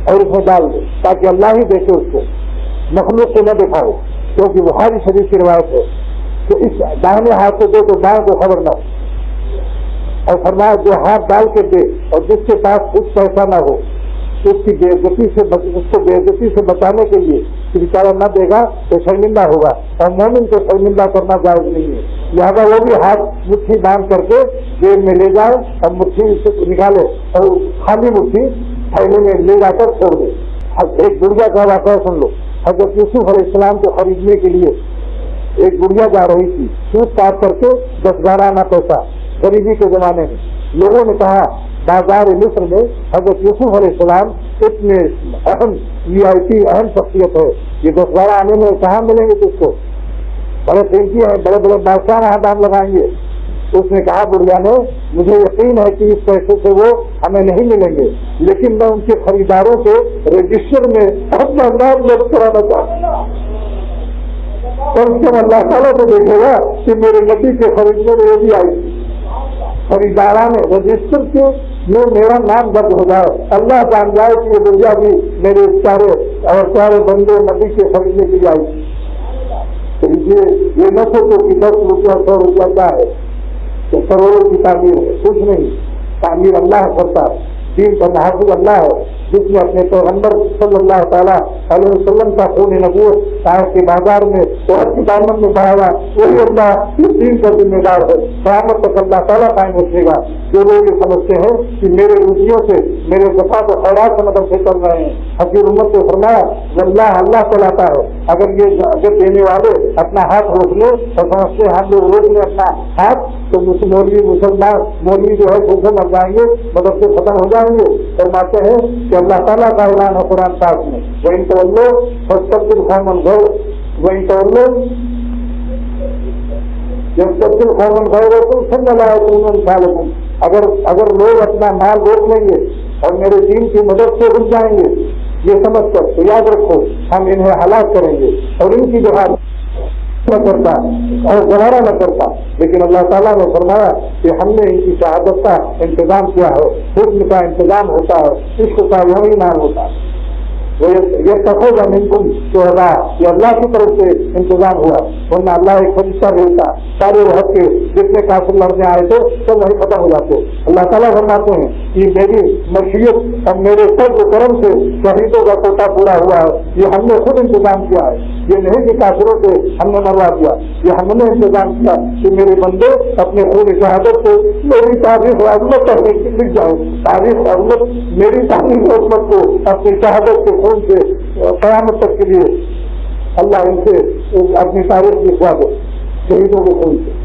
اور اس میں ڈال دو تاکہ اللہ ہی دیکھے اس کو, مخلوق کو نہ دکھاؤ. کیونکہ بخاری شریف کی روایت ہے کہ اس داہنے ہاتھ کو دو تو بائیں کو خبر نہ ہو. اور فرمایا جو ہاتھ ڈال کے دے اور جس کے پاس کچھ پیسہ نہ ہو اس کی بے عزتی سے اس کو بے عزتی سے بچانے کے لیے کہ بیچارہ نہ دے گا تو شرمندہ ہوگا, اور مومن کو شرمندہ کرنا جائز نہیں ہے. لہٰذا وہ بھی ہاتھ مٹھی باندھ کر کے جیب میں لے جائے اور مٹھی سے نکالے اور خالی مٹھی تھیلے میں لے جا کر چھوڑ دے. ایک گڑیا کا واقعہ سن لو. حضرت یوسف علیہ السلام کو خریدنے کے لیے ایک گڑیا جا رہی تھی, سوٹ کاٹ کر کے 10,000 آنا پیسہ. غریبی کے زمانے میں لوگوں نے کہا بازار مصر میں حضرت یوسف علیہ السلام اتنے اہم VIP اہم شخصیت ہے, یہ 10,000 آنے میں کہاں ملیں گے تجھ کو؟ بڑے قیمتی ہیں, بڑے بڑے بادشاہ وہاں دام لگائیں گے. اس نے کہا بڑھیا نے مجھے یقین ہے کہ اس پیسے سے وہ ہمیں نہیں ملیں گے, لیکن میں ان کے خریداروں کے رجسٹر میں اپنا نام درج کرانا چاہتا ہوں. اور اس سے اللہ تعالیٰ کو دیکھے گا کہ میرے نبی کے خریدنے میں یہ بھی آئی خریداران رجسٹر کے میں میرا نام درج ہو جائے, اللہ جان جائے کہ یہ بڑھیا بھی میرے سارے بندے نبی کے خریدنے کے لیے آئی. تو یہ نہ سوچو کہ 10 روپیہ 100 روپیہ کیا ہے, تو کروڑوں کی تعمیر ہے, کچھ نہیں. تعمیر اللہ کرتا ہے, دین کا محافظ اللہ ہے, جس نے اپنے پیغمبر صلی اللہ تعالیٰ علیہ وسلم کا خون نبوت صاحب کے بازار میں اور کی دامن میں بڑھایا, وہی اللہ اس دین کا ذمہ دار ہے. قیامت تک اللہ تعالیٰ قائم رکھے گا. جو لوگ یہ سمجھتے ہیں کہ میرے روزیوں سے میرے زکات و خیرات سے مدد سے چل رہے ہیں, حقیر امت کو فرمایا اللہ چلاتا ہے. اگر دینے والے اپنا ہاتھ روک لے اور سمجھتے ہم لوگ روک لیں اپنا ہاتھ تو مولوی جو ہے بھوکے مر جائیں گے, مدد سے ختم ہو جائیں گے. فرماتے ہیں کہ اللہ تعالیٰ کا اعلان ہے قرآن پاک میں, وَإِن تَوَلَّوْا فَاسْتَبْدِلْ قَوْمًا غَيْرَكُمْ وَإِن تَوَلَّوْا يَسْتَبْدِلْ قَوْمًا غَيْرَكُمْ ثُمَّ لَا يَكُونُوا أَمْثَالَكُمْ. اگر لوگ اپنا مال روک لیں گے اور میرے دین کی مدد سے رک جائیں گے یہ سمجھ کر, تو یاد رکھو ہم انہیں ہلاک کریں گے اور ان کی جگہ نہ کرتا اور گوارا نہ کرتا. لیکن اللہ تعالیٰ نے فرمایا کہ ہم نے ان کی شہادت کا انتظام کیا ہے, حکم کا انتظام ہوتا ہے, عشق کا یہی نام ہوتا ہے. یہ تخوض منکم شہداء، یہ اللہ کی طرف سے انتظام ہوا، ورنہ اللہ ایک فرشتہ بھیجتا، سارے وقت کے جتنے کافر لڑنے آئے تھے سب وہیں ختم ہو جاتے۔ اللہ تعالیٰ فرماتے ہیں کہ میری مشیت اور میرے فضل و کرم سے شہیدوں کا کوٹا پورا ہوا ہے، یہ ہم نے خود انتظام کیا ہے، یہ نہیں کہ کافروں سے ہم نے مروا دیا، یہ ہم نے انتظام کیا کہ میرے بندے اپنے خون شہادت سے میری تاریخ و عظمت لکھ جاؤ، تاریخ و عظمت میری تاریخ و عظمت کو اپنی شہادت کے خون سے قیامت تک کے لیے اللہ ان سے اپنی تاریخ لکھوا دے شہیدوں کے خون سے۔